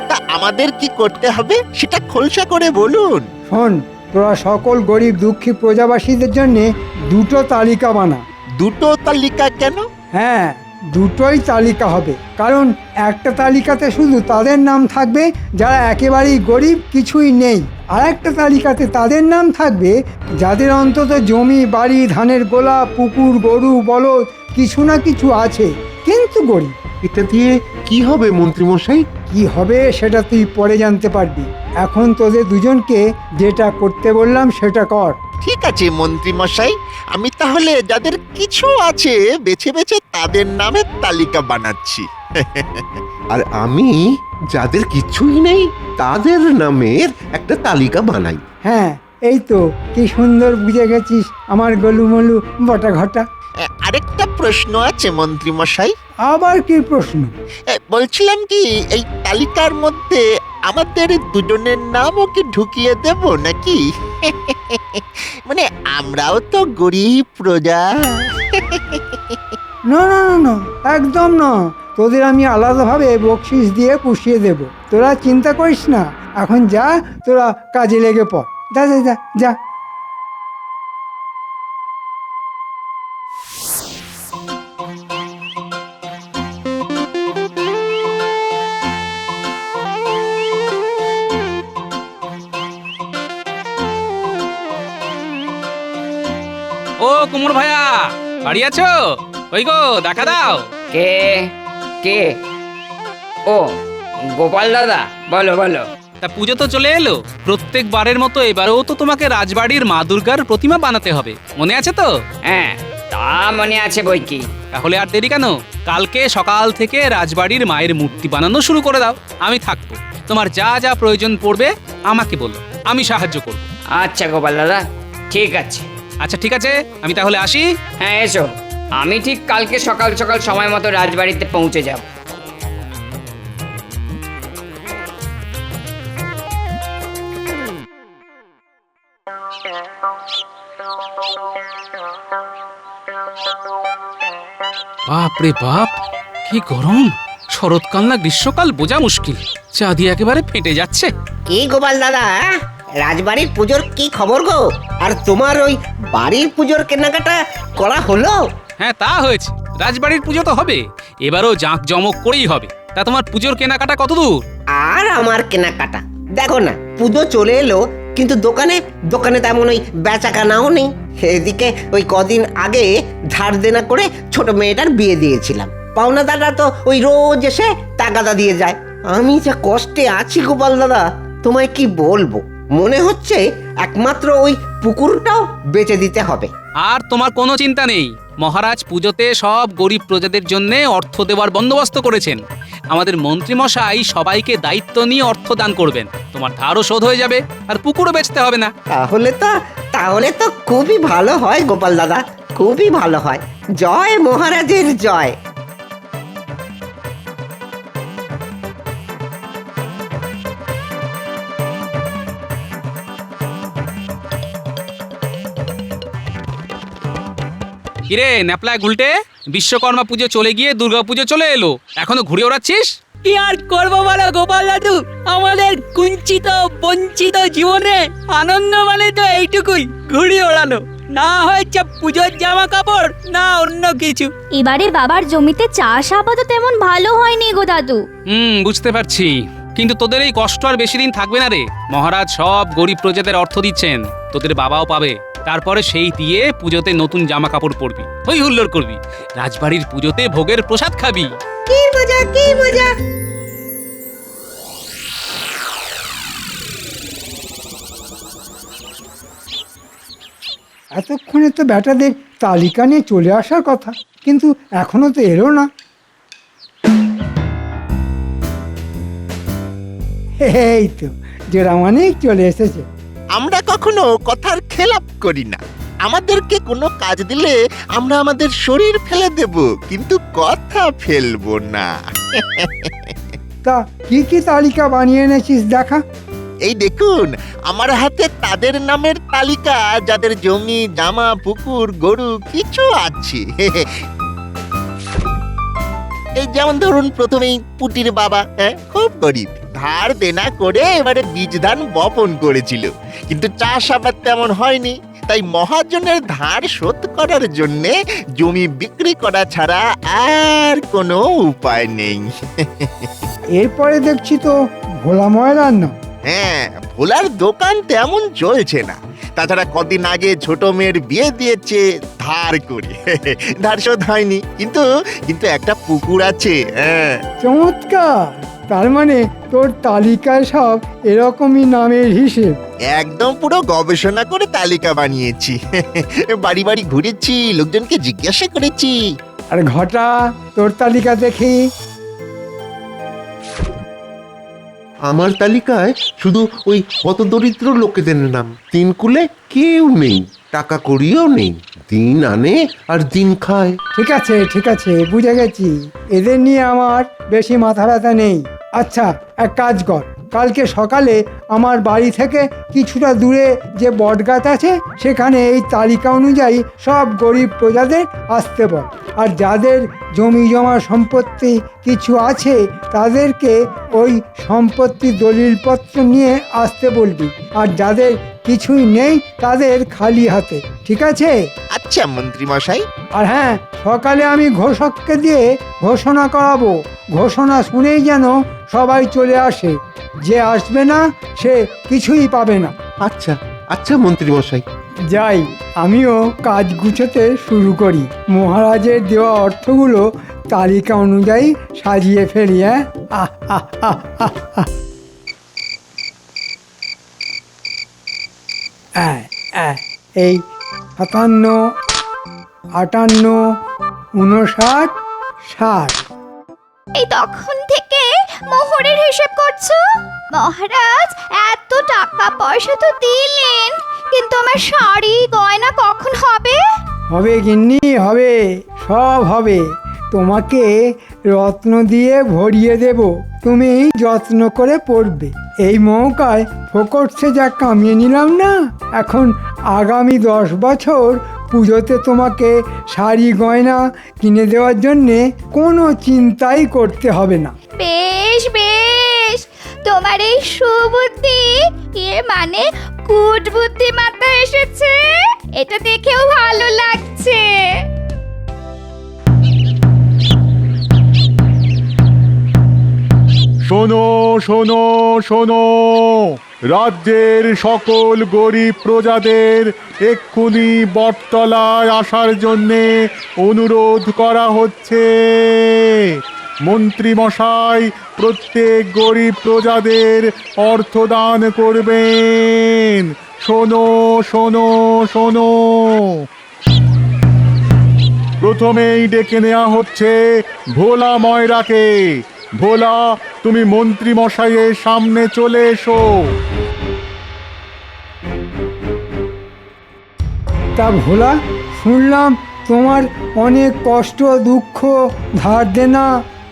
তা আমাদের কি করতে হবে সেটা খোলসা করে বলুন। শোন, তোরা সকল গরিব দুঃখী প্রজাবাসীদের জন্য দুটো তালিকা বানা। দুটো তালিকা কেন? হ্যাঁ, দুটোই তালিকা হবে, কারণ একটা তালিকাতে শুধু তাদের নাম থাকবে যারা একেবারেই গরিব, কিছুই নেই। আর একটা তালিকাতে তাদের নাম থাকবে যাদের অন্তত জমি, বাড়ি, ধানের গোলা, পুকুর, গরু, বলদ কিছু না কিছু আছে, কিন্তু গরিব। এটা দিয়ে কি হবে মন্ত্রীমশাই? কি হবে সেটা তুই পরে জানতে পারবি। এখন তোদের দুজনকে যেটা করতে বললাম সেটা কর। ঠিক আছে মন্ত্রী মশাই, আমি তাহলে যাদের কিছু আছে বেছে বেছে তাদের নামের তালিকা বানাচ্ছি। আর আমি যাদের কিছুই নেই তাদের নামের একটা তালিকা বানাই। হ্যাঁ, এই তো কি সুন্দর বুঝে গেছিস আমার গলুমলু বটা ঘটা। আরেকটা প্রশ্ন আছে মন্ত্রী মশাই। আবার কি প্রশ্ন? বলছিলাম কি, এই তালিকার মধ্যে আমাদের দুজনের নামও কি ঢুকিয়ে দেব নাকি? মানে আমরাও তো গরিব প্রজা। না না না না, একদম না। তোদের আমি আলাদাভাবে বকশিস দিয়ে পুষিয়ে দেব, তোরা চিন্তা করিস না। এখন যা, তোরা কাজে লেগে পড়। যা যা যা যা। ও কুমোর ভাইয়া, বাড়ি আছো? ওই গো, দেখা দাও। কে কে? ও গোপাল দাদা, বলো বলো। তা পুজো তো চলে এলো, প্রত্যেকবারের মতো এবারেও তো তোমাকে রাজবাড়ির মা দুর্গার প্রতিমা বানাতে হবে, মনে আছে তো? হ্যাঁ, তা মনে আছে বই কি। তাহলে আর দেরি কেন? কালকে সকাল থেকে রাজবাড়ির মায়ের মূর্তি বানানো শুরু করে দাও। আমি থাকবো, তোমার যা যা প্রয়োজন পড়বে আমাকে বলো, আমি সাহায্য করব। আচ্ছা গোপাল দাদা, ঠিক আছে। আচ্ছা ঠিক আছে, আমি তাহলে আসি। হ্যাঁ এসো, আমি ঠিক কালকে সকাল সকাল সময় মতো রাজবাড়িতে পৌঁছে যাব। বাপ রে বাপ, কি গরম! শরৎকাল না গ্রীষ্মকাল বোঝা মুশকিল, চা দিয়ে একেবারে ফেটে যাচ্ছে। কি গোপাল দাদা, রাজবাড়ির পুজোর কি খবর গো? আর তোমার ওই বাড়ির পুজোর কেনাকাটা করা হলো? হ্যাঁ তা হয়েছে, রাজবাড়ির পুজো তো হবে, এবারও জাঁক জমক করেই হবে। তা তোমার পুজোর কেনাকাটা কত দূর? আর আমার কেনাকাটা দেখো না, পুজো চলে এলো, কিন্তু দোকানে দোকানে তেমন ওই বেচা কেনাও নেই। এদিকে ওই কদিন আগে ধার দেনা করে ছোট মেয়েটার বিয়ে দিয়েছিলাম, পাওনাদাররা তো ওই রোজ এসে টাকাটা দিয়ে যায়। আমি যা কষ্টে আছি গোপাল দাদা, তোমায় কি বলবো। মনে হচ্ছে একমাত্র ওই পুকুরটাও বেচে দিতে হবে। আর তোমার কোনো চিন্তা নেই, মহারাজ পুজোতে সব গরিব প্রজাদের জন্য অর্থ দেওয়ার বন্দোবস্ত করেছেন। আমাদের মন্ত্রী মশাই সবাইকে দায়িত্ব নিয়ে অর্থ দান করবেন। তোমার ধারও শোধ হয়ে যাবে আর পুকুরও বেচতে হবে না। তাহলে তো খুবই ভালো হয় গোপাল দাদা, খুবই ভালো হয়। জয় মহারাজের জয়। কিরে ন্যাপলায় গুলটে, বিশ্বকর্মা পুজো চলে গিয়ে দুর্গা পুজো চলে এলো, এখনো ঘুরে ওড়াচ্ছিস? কি আর করবো বলো গোপাল দাদু, আমাদের কুঞ্চিত বঞ্চিত জীবনে আনন্দ মানে তো এইটুকুই, ঘুড়ি ওড়ানো। না হয়েছে পুজোর জামা কাপড়, না অন্য কিছু। এবারে বাবার জমিতে চাষ আবাদও তেমন ভালো হয়নি গো দাদু। বুঝতে পারছি, কিন্তু তোদের এই কষ্ট আর বেশি দিন থাকবে না রে। মহারাজ সব গরিব প্রজাদের অর্থ দিচ্ছেন, তোদের বাবাও পাবে। তারপরে সেই দিয়ে পুজোতে নতুন জামা কাপড় পরবি, হই হুল্লোড় করবি, রাজবাড়ির পুজোতে ভোগের প্রসাদ খাবি। কি মজা, কি মজা। এতক্ষণে তো ব্যাটাদের তালিকা নিয়ে চলে আসার কথা, কিন্তু এখনো তো এলো না। এই তো জোড়ামানিক চলে এসেছে। আমরা কখনো কথার খেলাপ করি না। আমাদেরকে কোনো কাজ দিলে আমরা আমাদের শরীর ফেলে দেব, কিন্তু কথা ফেলবো না। তা কি কি তালিকা বানিয়ে এনেছিস দেখা। এই দেখুন, আমার হাতে তাদের নামের তালিকা যাদের জমি জামা পুকুর গরু কিছু আছে। এই যেমন ধরুন প্রথমেই পুটির বাবা, খুব গরিব, ধার দেনা করে এবারে বীজ ধান বপন করেছিল, কিন্তু চাষ আবাদ তেমন হয়নি। তাই মহাজনের ধার শোধ করার জন্যে জমি বিক্রি করা ছাড়া আর কোনো উপায় নেই। এরপরে দেখছি তো ভোলা ময়রার নাম। হ্যাঁ, ভোলার দোকান তেমন চলছে না। তাছাড়া কদিন আগে ছোট মেয়ের বিয়ে দিয়েছে ধার করে, ধার শোধ হয়নি, কিন্তু একটা পুকুর আছে। চমৎকার, তার মানে তোর তালিকায় সব এরকমই নামের হিসেব। একদম পুরো গবেষণা করে তালিকা বানিয়েছি। বাড়ি বাড়ি ঘুরেছি, লোকজনকে জিজ্ঞাসা করেছি। আর ঘটা তোর তালিকা দেখি। আমার তালিকায় শুধু ওই হতদরিদ্র লোকেদের নাম। তিন কুলে কেউ নেই, টাকা কড়িও নেই, দিন আনে আর দিন খায়। ঠিক আছে ঠিক আছে, বুঝে গেছি, এদের নিয়ে আমার বেশি মাথা ব্যথা নেই। আচ্ছা এক কাজ কর, কালকে সকালে আমার বাড়ি থেকে কিছুটা দূরে যে বটগাছ আছে সেখানে এই তালিকা অনুযায়ী সব গরিব প্রজাদের আসতে বল। আর যাদের জমি জমা সম্পত্তি কিছু আছে তাদেরকে ওই সম্পত্তি দলিলপত্র নিয়ে আসতে বলবি, আর যাদের কিছুই নেই তাদের খালি হাতে, ঠিক আছে? আচ্ছা মন্ত্রী মশাই। আর হ্যাঁ, সকালে আমি ঘোষককে দিয়ে ঘোষণা করাবো, ঘোষণা শুনেই যেন সবাই চলে আসে, যে আসবে না সে কিছুই পাবে না। আচ্ছা আচ্ছা মন্ত্রী মশাই। যাই, আমিও কাজ গুছোতে শুরু করি। মহারাজের দেওয়া অর্থগুলো তালিকা অনুযায়ী সাজিয়ে ফেলি। এই 57, 58, 59, 60। এই তখন থেকে মোহরের হিসেব করছো? মহারাজ এত টাকা পয়সা তো দিলেন, কিন্তু আমার শাড়ি গয়না কখন হবে? হবে গিন্নি, হবে, সব হবে। তোমাকে রত্ন দিয়ে ভরিয়ে দেব, তুমি যত্ন করে পড়বে। এই মৌকায় ফোকটসে যা কামিয়ে নিলাম না, এখন আগামী 10 বছর পুজোতে তোমাকে শাড়ি গয়না কিনে দেওয়ার জন্যে কোনো চিন্তাই করতে হবে না। বেশ বেশ, তোমার এই সুবুদ্ধি, এর মানে কুট বুদ্ধি মাথায় এসেছে, এটা দেখেও ভালো লাগছে। শোনো শোনো শোনো, রাজ্যের সকল গরিব প্রজাদের এক্ষুনি বটতলায় আসার জন্যে অনুরোধ করা হচ্ছে। মন্ত্রী মশাই প্রত্যেক গরিব প্রজাদের অর্থদান করবেন। শোনো শোনো শোনো। প্রথমেই ডেকে নেওয়া হচ্ছে ভোলা ময়রাকে। ভোলা, তুমি মন্ত্রী মশাইয়ের সামনে চলে এসো। তা ভোলা, শুনলাম তোমার অনেক কষ্ট দুঃখ ধার দেনা,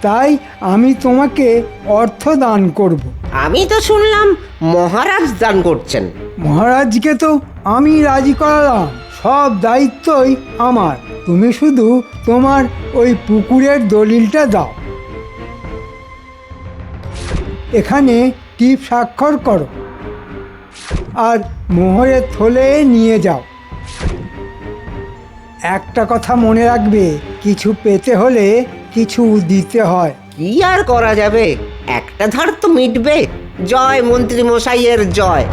তাই আমি তোমাকে অর্থ দান করব। আমি তো শুনলাম মহারাজ দান করছেন। মহারাজকে তো আমি রাজি করালাম, সব দায়িত্বই আমার। তুমি শুধু তোমার ওই পুকুরের দলিলটা দাও, এখানে টিপ স্বাক্ষর করো আর মোহরের থলে নিয়ে যাও। একটা কথা মনে রাখবে, কিছু পেতে হলে কিছু দিতে হয়। কি আর করা যাবে, একটা ধার তো মিটবে। জয় মন্ত্রী মশাইয়ের জয়।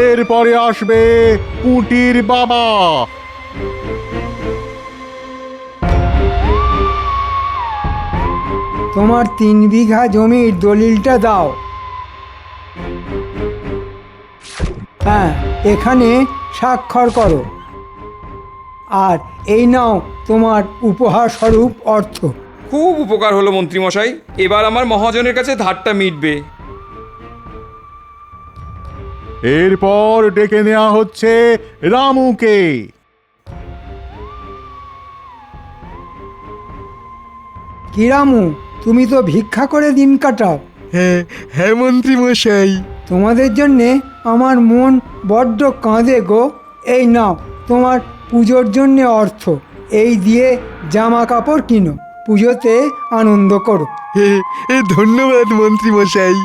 এরপরে আসবে পুটির বাবা। তোমার 3 বিঘা জমির দলিলটা দাও। হ্যাঁ, এখানে স্বাক্ষর করো। আর এই নাও তোমার উপহার স্বরূপ অর্থ। খুব উপকার হলো মন্ত্রীমশাই, এবার আমার মহাজনের কাছে ধারটা মিটবে। এরপর ডেকে নেওয়া হচ্ছে রামুকে। কি রামু, তুমি তো ভিক্ষা করে দিন কাটাও। হ্যাঁ মন্ত্রী মশাই। তোমাদের জন্যে আমার মন বড্ড কাঁদে গো। এই নাও তোমার পুজোর জন্যে অর্থ, এই দিয়ে জামা কাপড় কিনো, পুজোতে আনন্দ করো। ধন্যবাদ মন্ত্রী মশাই।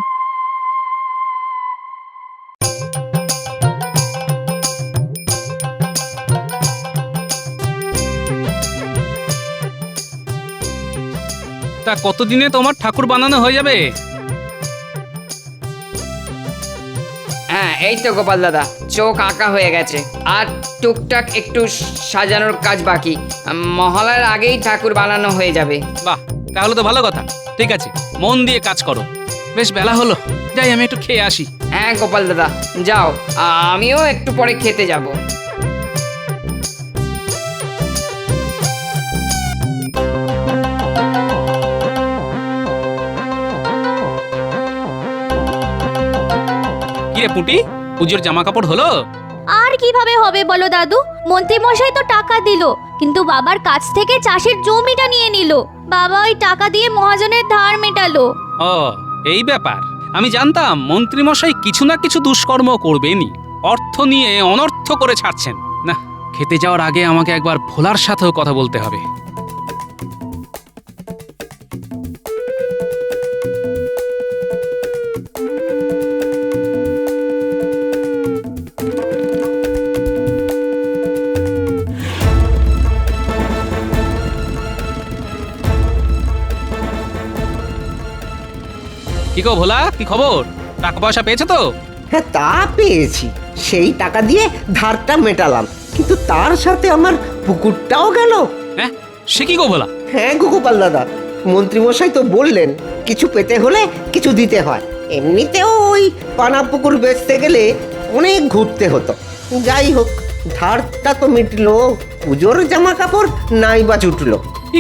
তা কতদিনে তোমার ঠাকুর বানানো হয়ে যাবে? হ্যাঁ, এই তো গোপাল দাদা, চোখ আঁকা হয়ে গেছে, আর টুকটাক একটু সাজানোর কাজ বাকি। মহালয়ার আগেই ঠাকুর বানানো হয়ে যাবে। বাহ, তাহলে তো ভালো কথা। ঠিক আছে, মন দিয়ে কাজ করো। বেশ বেলা হলো, যাই আমি একটু খেয়ে আসি। হ্যাঁ গোপাল দাদা, যাও, আমিও একটু পরে খেতে যাব। কিরে পুটি, পুজোর জামা কাপড় হলো? আর কিভাবে হবে বলো দাদু, মন্ত্রী মশাই তো টাকা দিল, কিন্তু বাবার কাছ থেকে চাষের জমিটা নিয়ে নিল। বাবা ওই টাকা দিয়ে মহাজনের ধার মেটালো। ও, এই ব্যাপার। আমি জানতাম মন্ত্রীমশাই কিছু না কিছু দুষ্কর্ম করবেনই, অর্থ নিয়ে অনর্থ করে ছাড়ছেন না। খেতে যাওয়ার আগে আমাকে একবার ভোলার সাথেও কথা বলতে হবে। কি গো ভোলা, কি খবর? টাকা পয়সা পেয়েছো তো? হ্যাঁ, তা পেয়েছি। সেই টাকা দিয়ে ধারটা মেটালাম, কিন্তু তার সাথে আমার পুকুরটাও গেল। হ্যাঁ, সে কি গো ভোলা? হ্যাঁ গোপাল দাদা, মন্ত্রীমশাই তো বললেন কিছু পেতে হলে কিছু দিতে হয়। এমনিতেও ওই পানা পুকুর বেচতে গেলে অনেক ঘুরতে হতো। যাই হোক, ধারটা তো মিটলো, পুজোর জামা কাপড় নাই বা জুটলো।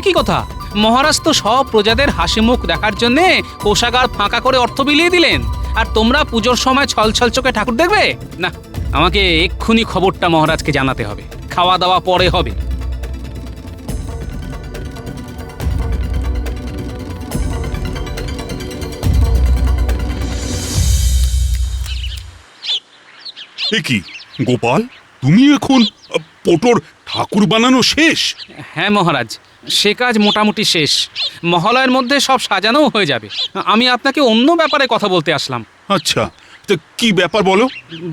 কি কথা, মহারাজ তো সব প্রজাদের হাসি মুখ দেখার জন্য কোষাগার ফাঁকা করে অর্থ বিলিয়ে দিলেন, আর তোমরা পুজোর সময় ছল ছল চোখে ঠাকুর দেখবে? না, আমাকে এক্ষুনি খবরটা মহারাজকে জানাতে হবে। খাওয়া দাওয়া পরে হবে। এ কি গোপাল, তুমি এখন পটোর ঠাকুর বানানো শেষ? হ্যাঁ মহারাজ, সে কাজ মোটামুটি শেষ। মহালয়ের মধ্যে সব সাজানোও হয়ে যাবে। আমি আপনাকে অন্য ব্যাপারে কথা বলতে আসলাম। আচ্ছা, তো কি ব্যাপার বলো?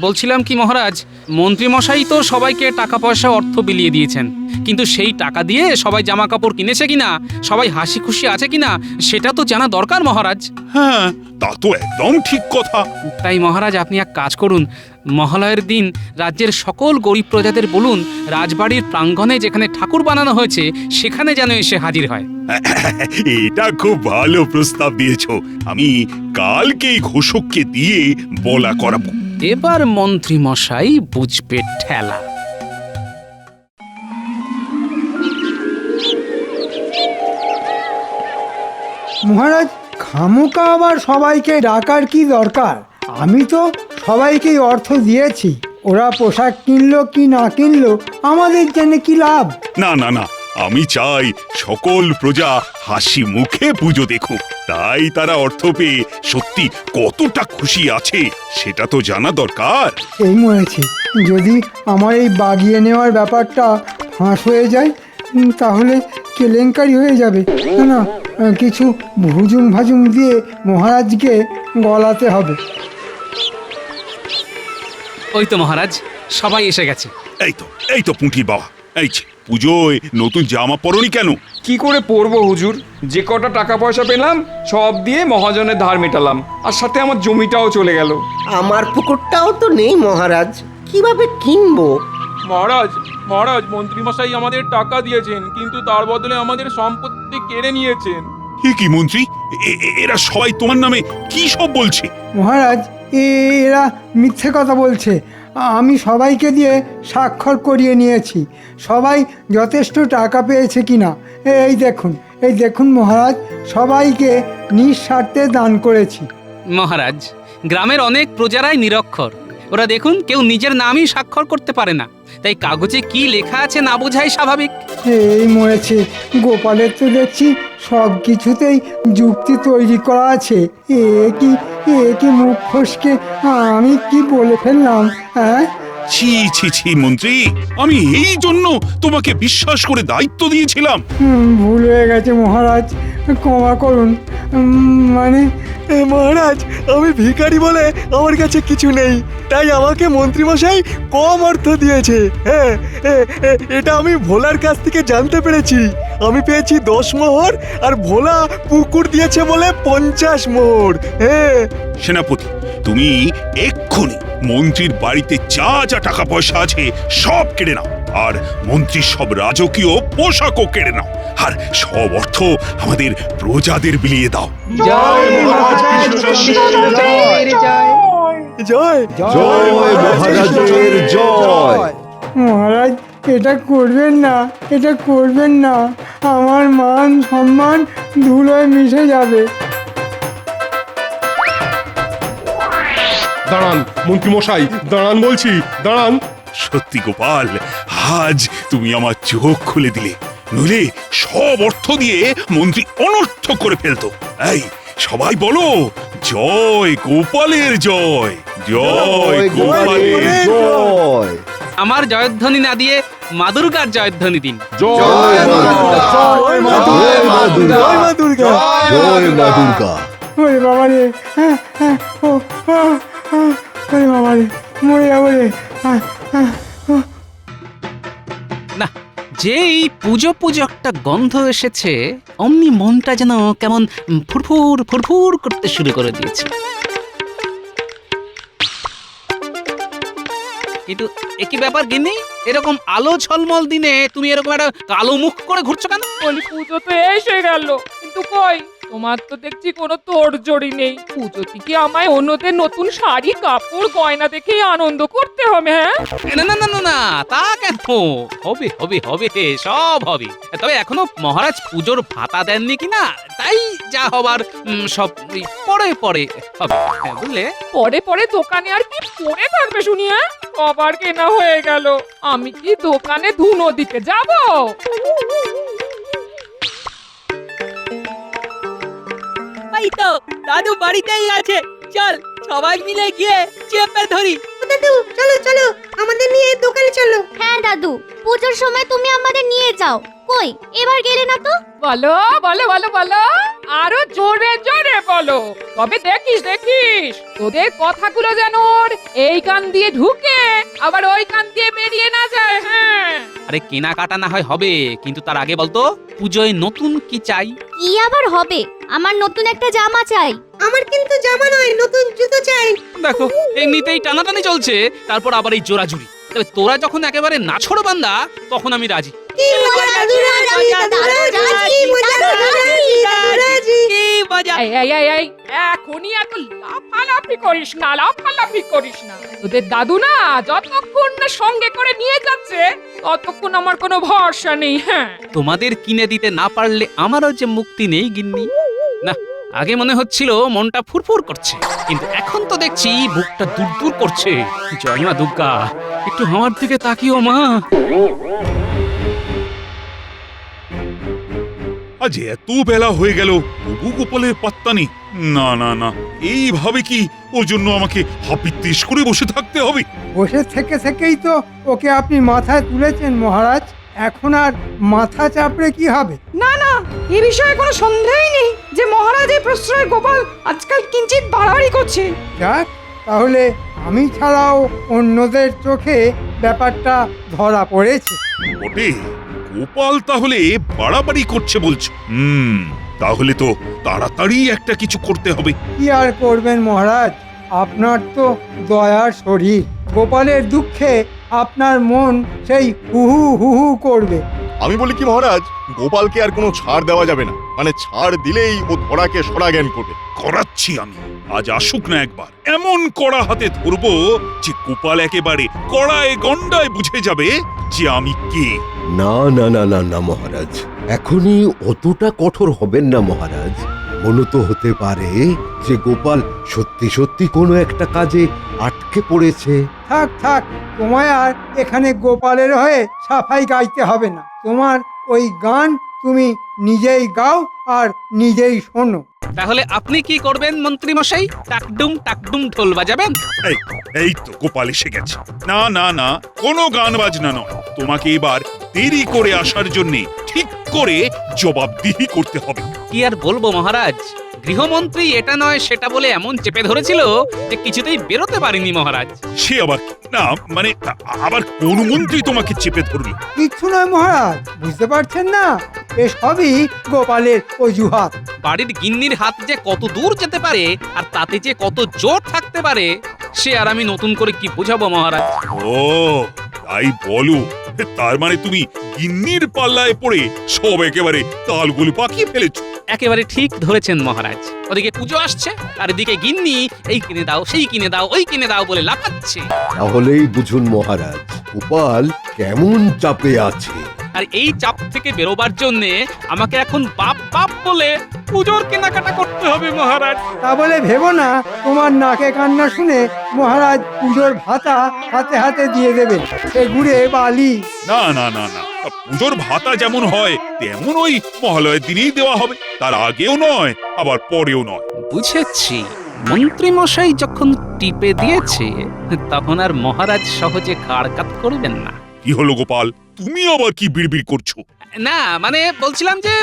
বলছিলাম কি মহারাজ, মন্ত্রীমশাই তো সবাইকে টাকা পয়সা অর্থ বিলিয়ে দিয়েছেন, কিন্তু সেই টাকা দিয়ে সবাই জামা কাপড় কিনেছে কিনা, সবাই হাসি খুশি আছে কিনা, সেটা তো জানা দরকার মহারাজ। হ্যাঁ, তা তো একদম ঠিক কথা। তাই মহারাজ, আপনি এক কাজ করুন, মহালয়ের দিন রাজ্যের সকল গরিব প্রজাদের বলুন রাজবাড়ির প্রাঙ্গণে যেখানে ঠাকুর বানানো হয়েছে সেখানে যেন এসে হাজির হয়। এটা খুব ভালো প্রস্তাব দিয়েছো। আমি কালকেই ঘোষককে দিয়ে বলা করাবো। এবার মন্ত্রী মশাই বুঝবে ঠেলা। মহারাজ খামোকা আবার সবাইকে ডাকার কি দরকার? আমি তো সবাইকেই অর্থ দিয়েছি, ওরা পোশাক কিনলো কি না কিনলো আমাদের জেনে কি লাভ? না না না, আমি চাই সকল প্রজা হাসি মুখে পুজো দেখুক। তাই তারা অর্থ পেয়ে সত্যি কতটা খুশি আছে সেটা তো জানা দরকার। এই মরেছি, যদি আমার এই বাগিয়ে নেওয়ার ব্যাপারটা ফাঁস হয়ে যায় তাহলে কেলেঙ্কারি হয়ে যাবে। না না, কিছু ভুজুং ভাজুং দিয়ে মহারাজকে গলাতে হবে। ওই তো মহারাজ, সবাই এসে গেছে। এই তো পুঁটির বাবা, এই যে পুজোয় নতুন জামা পরনি কেন? কি করে পরবো হুজুর? যে কটা টাকা পয়সা পেলাম সব দিয়ে মহাজনের ধার মেটালাম, আর সাথে আমার জমিটাও চলে গেল। আমার পুকুরটাও তো নেই মহারাজ, কিভাবে কিনবো? মহারাজ মহারাজ মন্ত্রীমশাই আমাদের টাকা দিয়েছেন, কিন্তু তার বদলে আমাদের সম্পত্তি কেড়ে নিয়েছেন। কি মন্ত্রী, এরা সবাই তোমার নামে কি সব বলছে? মহারাজ এরা মিথ্যে কথা বলছে। আমি সবাইকে দিয়ে স্বাক্ষর করিয়ে নিয়েছি, সবাই যথেষ্ট টাকা পেয়েছে কিনা এই দেখুন মহারাজ, সবাইকে নিঃস্বার্থে দান করেছি। মহারাজ, গ্রামের অনেক প্রজারাই নিরক্ষর, ওরা দেখুন কেউ নিজের নামই স্বাক্ষর করতে পারে না, তাই কাগজে কি লেখা আছে না বোঝাই স্বাভাবিক। এই মরেছে, গোপালের তো দেখছি সব কিছুতেই যুক্তি তৈরি করা আছে। এ কি মুখ ফসকে আমি কি বলে ফেললাম? হ্যাঁ, ছি ছি ছি মন্ত্রী, আমি এই জন্য তোমাকে বিশ্বাস করে দায়িত্ব দিয়েছিলাম। ভুল হয়ে গেছে মহারাজ, ক্ষমা করুন। মহারাজ, আমি ভিখারি বলে আমার কাছে কিছু নেই, তাই আমাকে মন্ত্রীমশাই কম অর্থ দিয়েছে। হ্যাঁ, এটা আমি ভোলার কাছ থেকে জানতে পেরেছি। আমি পেয়েছি 10 মোহর, আর ভোলা পুকুর দিয়েছে বলে 50 মোহর। হ্যাঁ সেনাপতি, তুমি এক্ষুনি মন্ত্রীর বাড়িতে যা যা টাকা পয়সা আছে সব কেড়ে নাও, আর মন্ত্রীর সব রাজকীয় পোশাকও কেড়ে নাও, আর সব অর্থ আমাদের প্রজাদের বিলিয়ে দাও। জয় জয় জয় মহারাজের জয়। মহারাজ এটা করবেন না, আমার মান সম্মান ধুলোয় মিশে যাবে। দাঁড়ান মন্ত্রীমশাই, দাঁড়ান বলছি, দাঁড়ান। সত্যি গোপাল, আজ তুমি আমার চোখ খুলে দিলে, নইলে সব অর্থ দিয়ে মন্ত্রী অনর্থ করে ফেলতো। এই সবাই বলো, জয় গোপালের জয়, জয় গোপালের জয়। আমার জয়ধ্বনি না দিয়ে মা দুর্গার জয়ধ্বনি দিন। জয় মা দুর্গা। ওরে বাবা রে, ওরে বাবা রে, মরে যাবো রে। না, যেই পুজো একটা গন্ধ এসেছে, অমনি মনটা যেন কেমন ফুরফুর ফুরফুর করতে শুরু করে দিয়েছে। কিন্তু একই ব্যাপার গিন্নি, এরকম আলো ঝলমল দিনে তুমি এরকম একটা কালো মুখ করে ঘুরছো কেন? বলি পুজো তো এসে গেল, কিন্তু কই তোমার তো দেখছি কোনো তোড়জোড়ই নেই। পুজোতে কি আমায় অন্যদের নতুন শাড়ি কাপড় গয়না দেখেই আনন্দ করতে হবে? হ্যাঁ, না না না না না, তা কেন? হবে হবে হবে, সব হবে। তবে এখনো মহারাজ পুজোর ভাতা দেননি কিনা, তাই যা হবার সব পরে পরে হবে, বুঝলে? পরে দোকানে আর কি পরে থাকবে শুনি? হ্যাঁ, কবার কেনা হয়ে গেল, আমি কি দোকানে ধুনো দিতে যাব? এই তো দাদু বাড়িতেই আছে, চল সবাই মিলে গিয়ে চেপে ধরি। দাদু চলো আমাদের নিয়ে দোকানে চলো। হ্যাঁ দাদু, পুজোর সময় তুমি আমাদের নিয়ে যাও। কই এবার গেলে না তো? বলো আরো জোরে বলো, তবে দেখিস তোদের কথাগুলো যেন ওর এই কান দিয়ে ঢুকে আবার ওই কান দিয়ে বেরিয়ে না যায়। হ্যাঁ, আরে কেনাকাটা না হয় হবে, কিন্তু তার আগে বলতো পুজোয় নতুন কি চাই? কি আবার হবে? আমার নতুন একটা জামা চাই। আমার কিন্তু জামা নয়, নতুন জুতো চাই। দেখো এমনিতেই টানাটানি চলছে, তারপর আবার এই জোরাজুরি। তবে তোরা যখন একেবারে নাছোড় বান্দা, তখন আমি রাজি। কি মজা! এই এখনই এত লাফালাফি করিস না। তোদের দাদু না যতক্ষণ না সঙ্গে করে নিয়ে যাচ্ছে ততক্ষণ আমার কোনো ভরসা নেই। হ্যাঁ, তোমাদের কিনে দিতে না পারলে আমারও যে মুক্তি নেই গিন্নি। না, আগে মনে হচ্ছিল মনটা ফুরফুর করছে, কিন্তু এখন তো দেখছি বুকটা দূর দূর করছে। জয় মা দুর্গা, একটু আমার দিকে তাকিও মা। আজ এত বেলা হয়ে গেল তবু গোপালের পাত্তা নেই। না না না, এইভাবে কি ওর জন্য আমাকে হাপিত্তিস করে বসে থাকতে হবে? বসে থেকে থেকেই তো ওকে আপনি মাথায় তুলেছেন মহারাজ, এখন আর মাথা চাপড়ে কি হবে? না না, এ বিষয়ে কোনো সন্দেহই নেই যে মহারাজ এই প্রশ্রয় গোপাল আজকাল কিঞ্চিত বাড়াবাড়ি করছে। যাক, তাহলে আমি ছাড়াও অন্যদের চোখে ব্যাপারটা ধরা পড়েছে। বটে, গোপাল তাহলে বাড়াবাড়ি করছে বলছো? তাহলে তো তাড়াতাড়ি একটা কিছু করতে হবে। কি আর করবেন মহারাজ, আপনার তো দয়ার শরীর, গোপালের দুঃখে আপনার মন সেই হুহু হুহু করবে। আমি বলি কি মহারাজ, গোপালকে আর কোনো ছাড় দেওয়া যাবে না, মানে ছাড় দিলেই ও ধরাকে সরা জ্ঞান করবে। করাচ্ছি আমি, আজ আসুক না একবার, এমন কড়া হাতে ধরবো যে গোপাল একেবারে কড়ায় গন্ডায় বুঝে যাবে যে আমি কে। না না না না না মহারাজ, এখনই অতটা কঠোর হবেন না মহারাজ। মনে তো হতে পারে যে গোপাল সত্যি সত্যি কোনো একটা কাজে আটকে পড়েছে। থাক থাক, তোমায় আর এখানে গোপালের হয়ে সাফাই গাইতে হবে না। তোমার ওই গান তুমি নিজেই গাও আর নিজেই শোনো। তাহলে আপনি কি করবেন মন্ত্রী মশাই? টাকডুম ঢোল বাজাবেন? এই তো গোপাল এসে গেছে। না না না, কোনো গান বাজনা নয়, তোমাকে এবার দেরি করে আসার জন্য ঠিক করে জবাবদিহি করতে হবে। কি আর বলবো মহারাজ, গৃহমন্ত্রী এটা নয় সেটা বলে এমন চেপে ধরেছিল যে কিছুতেই বেরোতে পারিনি মহারাজ। সে আবার না, মানে আবার কোন মন্ত্রী তোমাকে চেপে ধরলো? কিচ্ছু নয় মহারাজ, বুঝতে পারছেন না, এসবই গোপালের অজুহাত। বাড়ির গিন্নির হাত যে কত দূর যেতে পারে আর তাতে যে কত জোর থাকতে পারে সে আর আমি নতুন করে কি বোঝাবো মহারাজ। ও তাই বলো, তার মানে তুমি গিন্নির পাল্লায় পড়ে সব একেবারে তালগুলো পাকিয়ে ফেলেছো। একেবারে ঠিক ধরেছেন মহারাজ। ওদিকে পুজো আসছে আর এদিকে গিন্নি এই কিনে দাও, সেই কিনে দাও, ওই কিনে দাও বলে লাফাচ্ছে। তাহলেই বুঝুন মহারাজ, গোপাল কেমন চাপে আছে। আর এই চাপ থেকে বেরোবার জন্য আমাকে এখন বাপ বাপ বলে পুজোর কেনাকাটা করতে হবে মহারাজ। তা বলে ভেবো না তোমার নাকে কান্না শুনে মহারাজ পুজোর ভাতা হাতে হাতে দিয়ে দেবেন, সে গুড়ে বালি। না না না না, পুজোর ভাতা যেমন হয় তেমন ওই মহালয়ের দিনেই দেওয়া হবে, তার আগেও নয় আবার পরেও নয়। বুঝেছি, মন্ত্রী মশাই যখন টিপে দিয়েছে তখন আর মহারাজ সহজে কাড় কাট করবেন না। কি হলো গোপাল, তুমি আবার কি বিড়বিড় করছো? না মানে বলছিলাম যে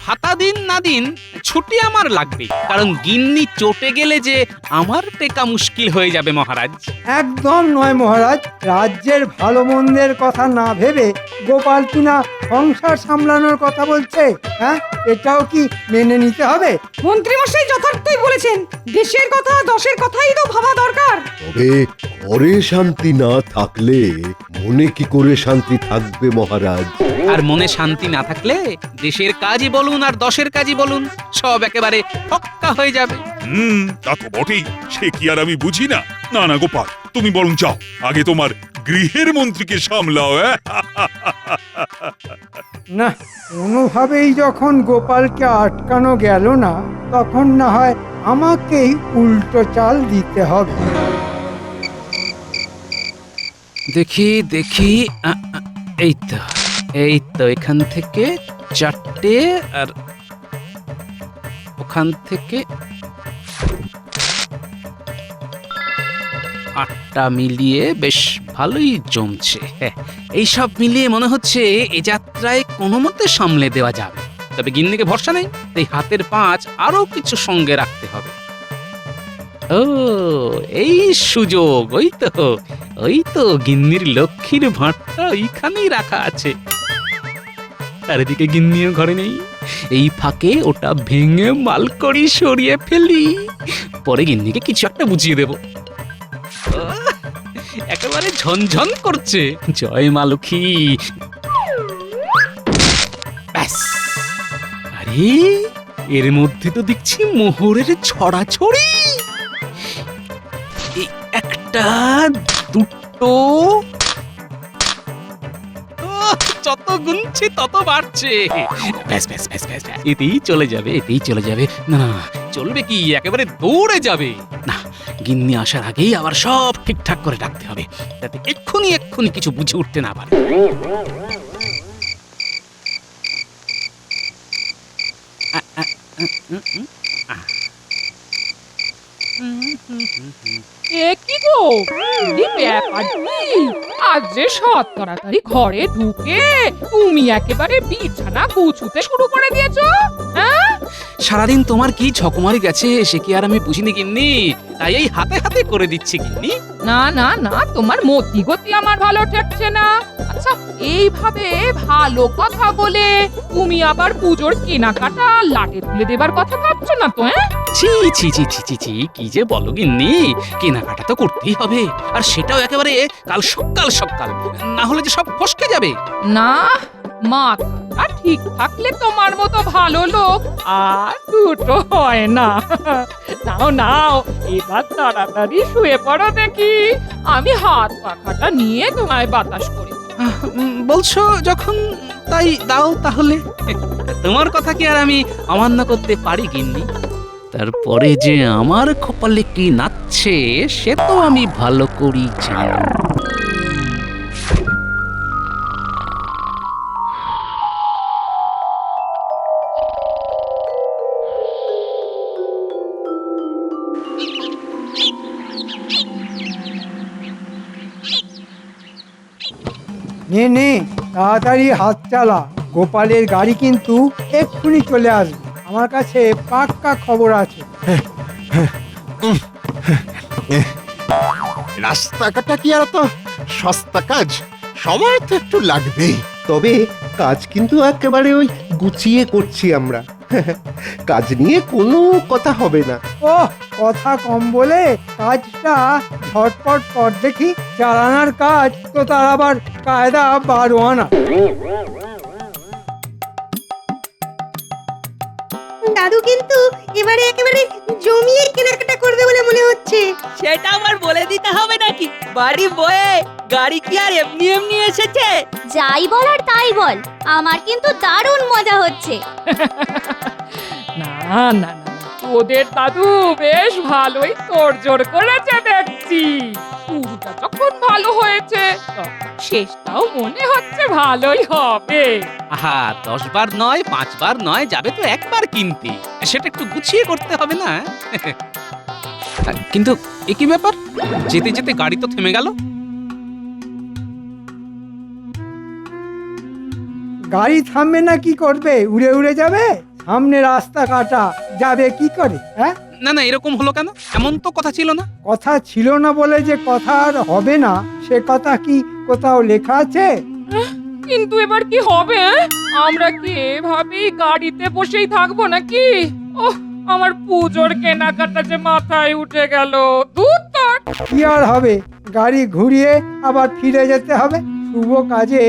ভাতা দিন না দিন ছুটি আমার লাগবে, কারণ গিন্নি চটে গেলে যে আমার টেকা মুশকিল হয়ে যাবে মহারাজ। একদম নয় মহারাজ, রাজ্যের ভালো মন্দের কথা না ভেবে গোপাল কিনা সংসার সামলানোর কথা বলছে। হ্যাঁ, এটাও কি মেনে নিতে হবে? মন্ত্রী মশাই যথার্থই বলেছেন, দেশের কথা দশের কথাই তো ভাবা দরকার। তবে ঘরে শান্তি না থাকলে মনে কি করে শান্তি থাকবে মহারাজ? আর মনে শান্তি না থাকলে দেশের কাজই বলুন আর দশের কাজই বলুন সব একেবারে ফক্কা হয়ে যাবে। তা তো বটেই, সে কি আর আমি বুঝি না? না না গোপাল, তুমি বরং যাও, আগে তোমার গৃহের মন্ত্রীকে সামলাও। না, কোনোভাবেই যখন গোপালকে আটকানো গেল না, তখন না হয় আমাকেই উল্টো চাল দিতে হবে। দেখি দেখি, এই তো এখান থেকে 4টে আর ওখান থেকে 8টা মিলিয়ে বেশ ভালোই জমছে। এই সব মিলিয়ে মনে হচ্ছে এ যাত্রায় কোনো মতে সামলে দেওয়া যাবে। তবে গিন্নিকে ভরসা নেই, তাই হাতের 5 আরো কিছু সঙ্গে রাখতে হবে। ও এই সুযোগ, ওই তো গিন্নির লক্ষ্মীর ভাঁড়টা ওইখানেই রাখা আছে। আর এদিকে গিন্নিও ঘরে নেই, এই ফাঁকে ওটা ভেঙে মালকড়ি সরিয়ে ফেলি, পরে গিন্নিকে কিছু একটা বুঝিয়ে দেব। একেবারে ঝনঝন করছে। জয় মা লক্ষ্মী। ব্যাস, আরে এর মধ্যে তো দেখছি মোহরের ছড়াছড়ি। একটা, দুটো, যত গুনছে তত বাড়ছে। ব্যাস ব্যাস ব্যাস ব্যাস ব্যাস, এতেই চলে যাবে, এতেই চলে যাবে। না না, চলবে কি, একেবারে দৌড়ে যাবে। না, গিন্নি আসার আগেই আবার সব ঠিকঠাক করে রাখতে হবে, যাতে এক্ষুনি এক্ষুনি কিছু বুঝে উঠতে না পারে। এ কি গো, কি ব্যাপার কি? আজ যে সৎ তাড়াতাড়ি ঘরে ঢুকে তুমি একেবারে বিছানা গুছুতে শুরু করে দিয়েছো, হ্যাঁ? সারাদিন তোমার কি ঝকমারি গেছে সে কি আর আমি বুঝিনি গিন্নি, তাই এই হাতে হাতে করে দিচ্ছি গিন্নি। না না না, তোমার মতি গতি আমার ভালো ঠেকছে না। আচ্ছা, এইভাবে ভালো কথা বলে তুমি আবার পুজোর কেনাকাটা লাটে তুলে দেবার কথা ভাবছো না তো? হ্যাঁ, ছি ছি ছি ছি ছি ছি, কি যে বলো গিন্নি, কেনাকাটা তো করতেই হবে, আর সেটাও একেবারে কাল সকাল সকাল, না হলে যে সব ফসকে যাবে। না, মাথা ঠিক থাকলে তোমার মতো ভালো লোক আর দুটো হয় না। নাও নাও, এবার তাড়াতাড়ি শুয়ে পড়ো দেখি, আমি হাত পাখাটা নিয়ে তোমায় বাতাস করি। বলছো যখন, তাই দাও তাহলে। তোমার কথা কি আর আমি অমান্য করতে পারি গিন্নি? তারপরে যে আমার কপালে কি নাচছে সে তো আমি ভালো করেই জানি। নে নে, তাড়াতাড়ি হাত চালা, গোপালের গাড়ি কিন্তু এক্ষুনি চলে আসবে। আমার কাছে পাক্কা খবর আছে। রাস্তাঘাটটা কি আর তো সস্তা কাজ, সময় তো একটু লাগবেই। তবে কাজ কিন্তু একেবারে ওই গুছিয়ে করছি আমরা। কাজ নিয়ে কোনো কথা হবে না। ও, কথা কম বলে কাজটা ঝটপট কর দেখি। চালানার কাজ তো তার আবার কায়দা 12 আনা। দাদু কিন্তু এবারে একেবারে জমিয়ে কেনাকাটা করবে বলে মনে হচ্ছে। সেটা আবার বলে দিতে হবে নাকি? বাড়ি বয়ে গাড়ি কি আর এমনি এমনি এসেছে? যাই বল আর তাই বল, আমার কিন্তু দারুণ মজা হচ্ছে। না না না, ওদের দাদু বেশ ভালোই তোড়জোড় করেছে দেখছি। শুরুটা যখন ভালো হয়েছে, তখন শেষটাও মনে হচ্ছে ভালোই হবে। আহা, 10 বার নয়, 5 বার নয়, যাবে তো একবার কিনতে, সেটা একটু গুছিয়ে করতে হবে না? কিন্তু একই ব্যাপার, যেতে যেতে গাড়ি তো থেমে গেল। গাড়ি থামবে না, কি করবে? উড়ে উড়ে যাবে? সামনে রাস্তা কাটা, যাবে কি করে? হ্যাঁ, না না, এরকম হলো কেন? এমন তো কথা ছিল না। কথা ছিল না বলে যে কথা আর হবে না, সে কথা কি কোথাও লেখা আছে? কিন্তু এবার কি হবে? আমরা কি এভাবেই গাড়িতে বসেই থাকবো নাকি? ওহ, আমার পুজোর কেনাকাটা যে মাথায় উঠে গেল। দূর তোর। কি আর হবে, গাড়ি ঘুরিয়ে আবার ফিরে যেতে হবে। শুভ কাজে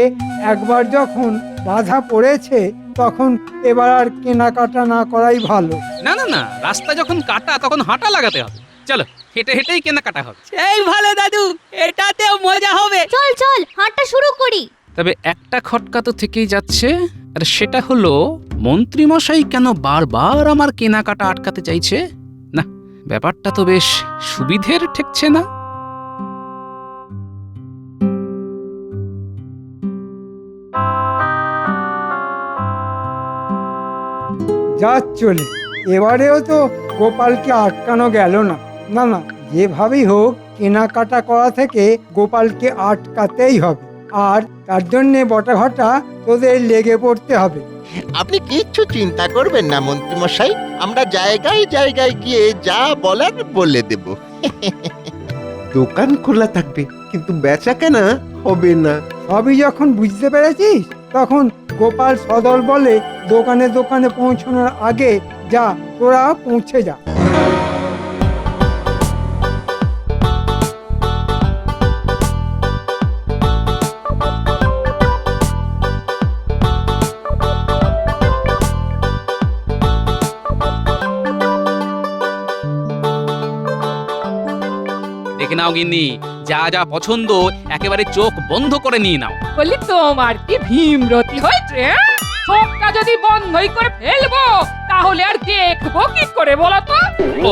একবার যখন বাধা পড়েছে, তখন এবার আর কেনাকাটা না করাই ভালো। না না না, রাস্তা যখন কাটা তখন হাঁটা লাগাতে হবে। চলো, হেঁটে হেঁটেই কেনাকাটা হবে। সেই ভালো দাদু, এটাতেও মজা হবে। চল চল, হাঁটা শুরু করি। তবে একটা খটকা তো থেকেই যাচ্ছে, আর সেটা হলো মন্ত্রীমশাই কেন বারবার আমার কেনাকাটা আটকাতে চাইছে? না, ব্যাপারটা তো বেশ সুবিধের ঠেকছে না। যা চলে, এবারেও তো গোপালকে আটকানো গেল না। না না, যেভাবেই হোক কেনাকাটা করা থেকে গোপালকে আটকাতেই হবে, আর তার জন্যে বটাঘটা তোদের লেগে পড়তে হবে। আপনি কিচ্ছু চিন্তা করবেন না মন্ত্রীমশাই, আমরা জায়গায় জায়গায় গিয়ে যা বলার বলে দেব। দোকান খোলা থাকবে, কিন্তু বেচা কেনা হবে না। সবই যখন বুঝতে পেরেছিস, তখন গোপাল সদল বলে দোকানে দোকানে পৌঁছানোর আগে যা, তোরা পৌঁছে যা। দেখে নাও গিন্নি, যা যা পছন্দ একেবারে চোখ বন্ধ করে নিয়ে নাও। বলি তোমার কি ভীমরতি হয়েছে? চোখটা যদি বন্ধই করে ফেলবো তাহলে আর দেখবো কি করে বলো তো? ও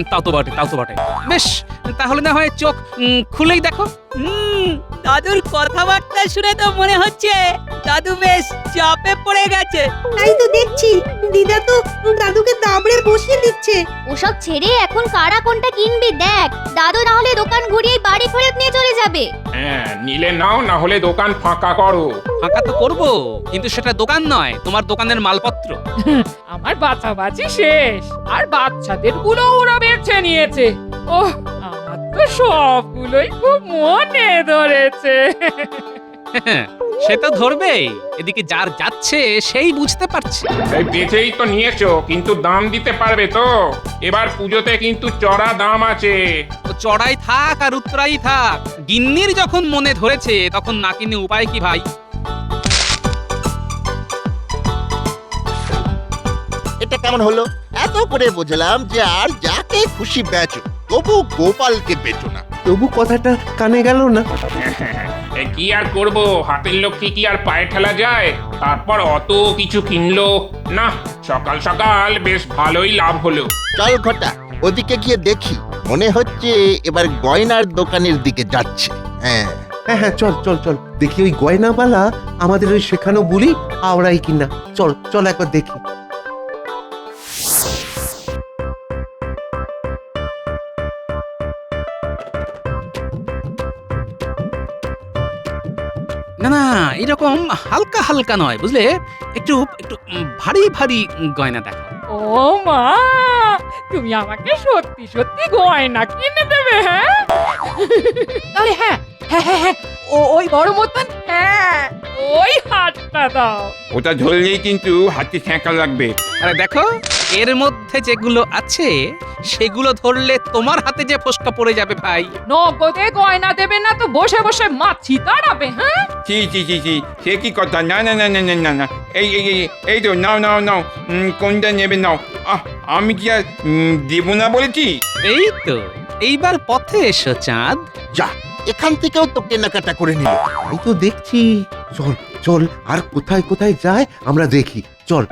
তাও তো বটে, তাও তো বটে। বেশ, তাহলে না হয় চোখ খুলেই দেখো। দাদুর কথাবার্তা শুনে তো মনে হচ্ছে দাদু বেশ চাপে পড়ে গেছে। তাই তো দেখছি, দিদা তো দাদুকে দাবড়ে বসিয়ে দিচ্ছে। ওসব ছেড়ে এখন কারা কোনটা কিনবি দেখ। দাদু না হলে দোকান ঘুরিয়ে বাড়ি ফেরত নিয়ে চলে যাবে। হ্যাঁ, নিলে নাও, না হলে দোকান ফাঁকা করো। ফাঁকা তো করবো, কিন্তু সেটা দোকান নয়, তোমার দোকানের মালপত্র। আমার বাছাবাছি শেষ, আর বাচ্চাদের গুলো ওরা বেছে নিয়েছে। ওহ, আমার তো সবগুলোই খুব মনে ধরেছে। সে তো ধরবেই, এদিকে যার যাচ্ছে সেই বুঝতে পারছে। এই বেচেই তো নিয়েছো, কিন্তু দাম দিতে পারবে তো? এবার পুজোতে কিন্তু চড়া দাম আছে। তো চড়াই থাক আর উত্তরাই থাক, গিন্নির যখন মনে ধরেছে তখন না কিনে উপায় কি ভাই? এটা কেমন হলো? এত করে বুঝলাম যে আর যাকে খুশি বেচো, তবু গোপালকে বেচো না। তবু কথাটা কানে গেল না। এ কি আর করব, হাতের লক্ষ্মী কি আর পায়ে ঠেলা যায়? তারপর অত কিছু কিনলো না, সকাল সকাল বেশ ভালোই লাভ হলো। চল ঘটা, ওদিকে গিয়ে দেখি। মনে হচ্ছে এবার গয়নার দোকানের দিকে যাচ্ছে। হ্যাঁ হ্যাঁ হ্যাঁ, চল চল চল, দেখি ওই গয়নাবালা আমাদের ওই শেখানো বুলি আওড়াই কিনা। চল চল একবার দেখি। না না, এরকম হালকা হালকা নয়, বুঝলে, একটু একটু ভারী ভারী গয়না দেখো। ও মা, তুমি আমাকে সত্যি সত্যি গয়না কিনে দেবে? হ্যাঁ তাহলে হ্যাঁ হ্যাঁ হ্যাঁ হ্যাঁ, ওই বড় মতন, হ্যাঁ ওই হাতটা দাও। ওটা ধরলেই কিন্তু হাতে ছ্যাঁকা লাগবে। আরে দেখো, এর মধ্যে যেগুলো আছে সেগুলো ধরলে তোমার হাতে যে ফোসকা পড়ে যাবে ভাই। নগদে গয়না দেবে না তো বসে বসে মাছি তাড়াবে? হ্যাঁ ছি ছি ছি ছি, সে কি কথা? না না না না না না না, এই এই এই, এই তো নাও নাও নাও, কোনটা নেবে নাও। আমি কি আর দেবো না বলেছি? এই তো, এইবার পথে এসো চাঁদ। যা, এখান থেকেও তো কেনাকাটা করে নিল। আমি তো দেখছি। চল চল, আর কোথায় কোথায় যায় আমরা দেখি। চল।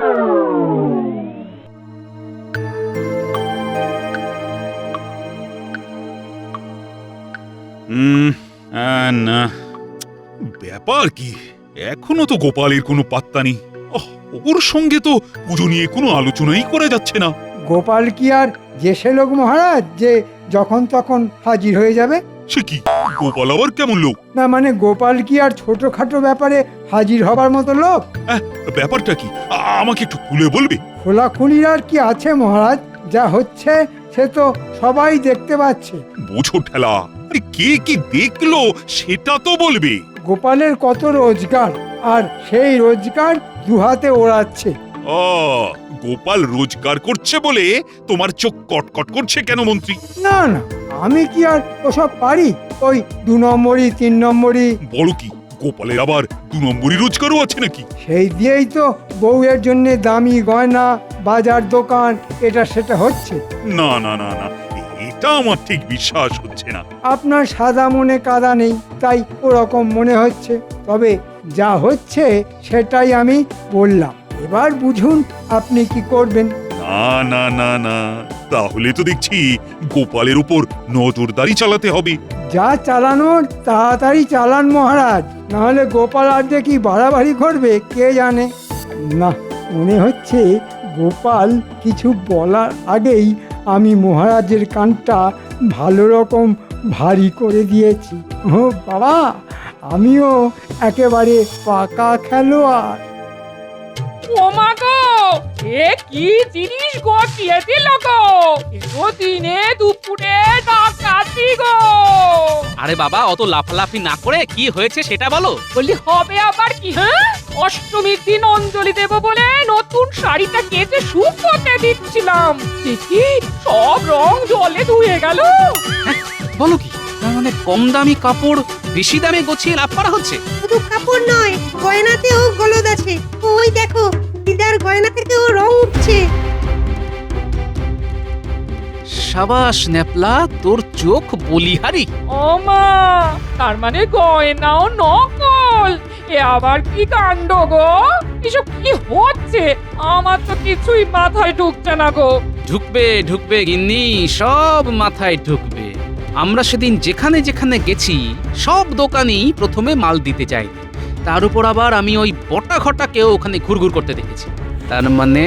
না, ব্যাপার কি, এখনো তো গোপালের কোনো পাত্তা নেই। ওর সঙ্গে তো পুজো নিয়ে কোনো আলোচনাই করা যাচ্ছে না। গোপাল কি আর জেসে লোক মহারাজ যে যখন তখন হাজির হয়ে যাবে? সে কি, গোপাল আবার কেমন লোক? না মানে গোপাল কি আর ছোটখাটো ব্যাপারে হাজির হবার মতো লোক? ব্যাপারটা কি, আমাকে একটু খুলে বলবে? খোলাখুলির আর কি আছে মহারাজ, যা হচ্ছে সে তো সবাই দেখতে পাচ্ছে। বোঝো ঠেলা, আরে কে কি দেখলো সেটা তো বলবে। গোপালের কত রোজগার, আর সেই রোজগার দুহাতে ওড়াচ্ছে। গোপাল রোজগার করছে বলে তোমার চোখ কটকট করছে কেন মন্ত্রী? না না, আমি কি আর ওসব পারি? ওই 2 নম্বরই 3 নম্বরই। বড় কি, গোপালের আবার 2 নম্বরই রোজগারও আছে নাকি? সেই দিয়েই তো বউয়ের জন্য দামি গয়না, বাজার দোকান, এটা সেটা হচ্ছে। না না না না, এটা আমার ঠিক বিশ্বাস হচ্ছে না। আপনার সাদা মনে কাদা নেই, তাই ওরকম মনে হচ্ছে। তবে যা হচ্ছে সেটাই আমি বললাম, এবার বুঝুন আপনি কি করবেন। না না না না, তাহলে তো দেখছি গোপালের উপর নজরদারি চালাতে হবে। যা চালানোর তাড়াতাড়ি চালান মহারাজ, নাহলে গোপাল আর যে কি বাড়াবাড়ি করবে কে জানে। না, মনে হচ্ছে গোপাল কিছু বলার আগেই আমি মহারাজের কানটা ভালো রকম ভারী করে দিয়েছি। ও বাবা, আমিও একেবারে পাকা খেলোয়াড়। ও মা গো, এ কি জিনিস গটিয়ে দিল গো? এতো দিনে দুপুরে ডাকাতি গো। আরে বাবা, অত লাফালাফি না করে কি হয়েছে সেটা বলো। বলি হবে আবার কি? হ্যাঁ, অষ্টমীর দিন অঞ্জলি দেব বলে নতুন শাড়িটা কেচে শুকোতে দিচ্ছিলাম, দেখি সব রং জলে ধুয়ে গেল। বলো কি, তার মানে কম দামি কাপড় বেশি দামে গছিয়ে লাভ করা হচ্ছে? শুধু কাপড় নয়, গয়নাতেও গলদ আছে। ওই দেখো, দিদার গয়না থেকেও রং উঠছে। সাবাস ন্যাপলা, তোর চোখ বলিহারি। ও মা, তার মানে গয়নাও নকল। এ আবার কি কাণ্ড গো? এসব কি হচ্ছে? আমার তো কিছুই মাথায় ঢুকছে না গো। ঢুকবে ঢুকবে গিন্নি, সব মাথায় ঢুকবে। আমরা সেদিন যেখানে যেখানে গেছি সব দোকানেই প্রথমে মাল দিতে যাই, তার উপর আবার আমি ওই বটা ঘটাকেও ওখানে ঘুরঘুর করতে দেখেছি। তার মানে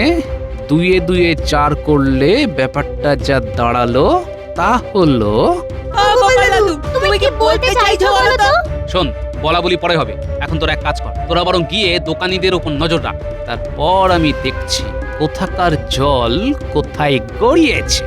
2 এ 2 এ 4 করলে ব্যাপারটা যা দাঁড়ালো তা হলো। তুমি কি বলতে চাইছো বলো তো? শোন, বলা বলি পরে হবে, এখন তোরা এক কাজ কর, তোরা বরং গিয়ে দোকানীদের উপর নজর রাখ, তারপর আমি দেখছি কোথাকার জল কোথায় গড়িয়েছে।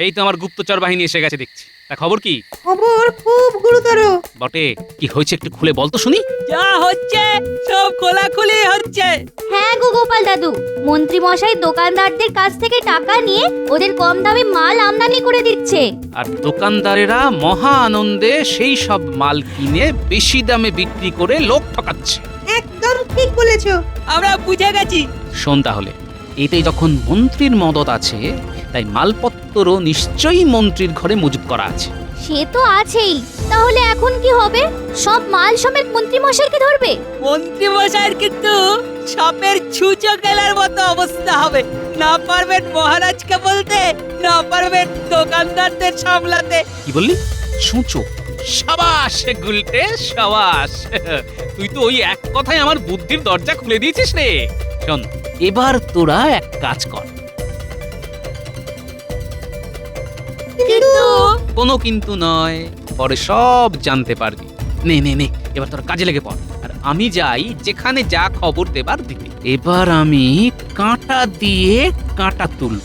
এই তো আমার গুপ্তচর বাহিনী এসে গেছে দেখছি। তা খবর কি? খবর খুব গুরুতর। বটে, কি হয়েছে একটু খুলে বল তো শুনি। যা হচ্ছে সব খোলাখুলি হচ্ছে। হ্যাঁ গো গোপাল দাদু, মন্ত্রী মশাই দোকানদারদের কাছ থেকে টাকা নিয়ে ওদের কম দামে মাল আমদানি করে দিচ্ছে। আর দোকানদারেরা মহা আনন্দে সেই সব মাল কিনে বেশি দামে বিক্রি করে লোক ঠকাচ্ছে। একদম ঠিক বলেছো। আমরা বুঝে গেছি। শোন তাহলে, এতে যখন মন্ত্রীর মদত আছে, তাই মালপত্রও নিশ্চয়ই মন্ত্রীর ঘরে মজুত করা আছে। সে তো আছেই, তাহলে এখন কি হবে? সব মাল সমেত মন্ত্রী মশাইকে ধরবে? মন্ত্রী মশাইয়ের কিন্তু সাপের ছুঁচো গেলার মতো অবস্থা হবে। না পারবেন মহারাজকে বলতে, না পারবেন দোকানদারদের সামলাতে। কি বললি? ছুঁচো? সাবাস গুলটে, সাবাস। তুই তো ওই এক কথায় আমার বুদ্ধির দরজা খুলে দিয়েছিস রে। শোন, এবার তোরা এক কাজ কর। কোনো কিন্তু নয়, পরে সব জানতে পারবি। নে নে নে, এবার তোর কাজে লেগে পড়, আর আমি যাই যেখানে যা খবর দেবার দিতে। এবার আমি কাঁটা দিয়ে কাঁটা তুলব।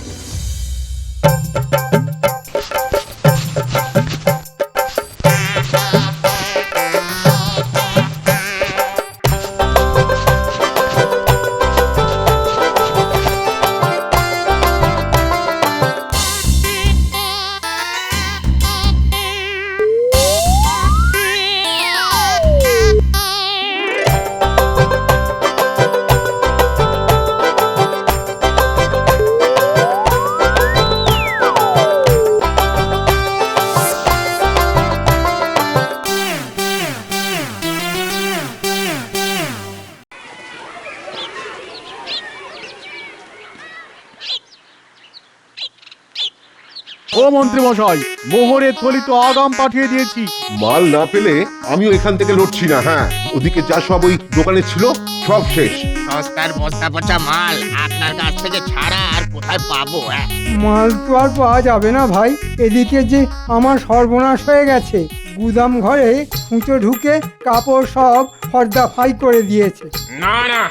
ও মন্ত্রী মশাই, মোহরের থলি তো আগাম পাঠিয়ে দিয়েছি। মাল না পেলে আমিও এখান থেকে লড়ছি না। হ্যাঁ, ওদিকে যা সব ওই দোকানে ছিল সব শেষ। সস্তার বস্তা পচা মাল আপনার কাছ থেকে ছাড়া আর কোথায় পাবো? মাল তো আর পাওয়া যাবে না ভাই, এদিকে যে আমার সর্বনাশ হয়ে গেছে। গুদাম ঘরে খুঁচো ঢুকে কাপড় সব ফর্দা ফাই করে দিয়েছে। না না,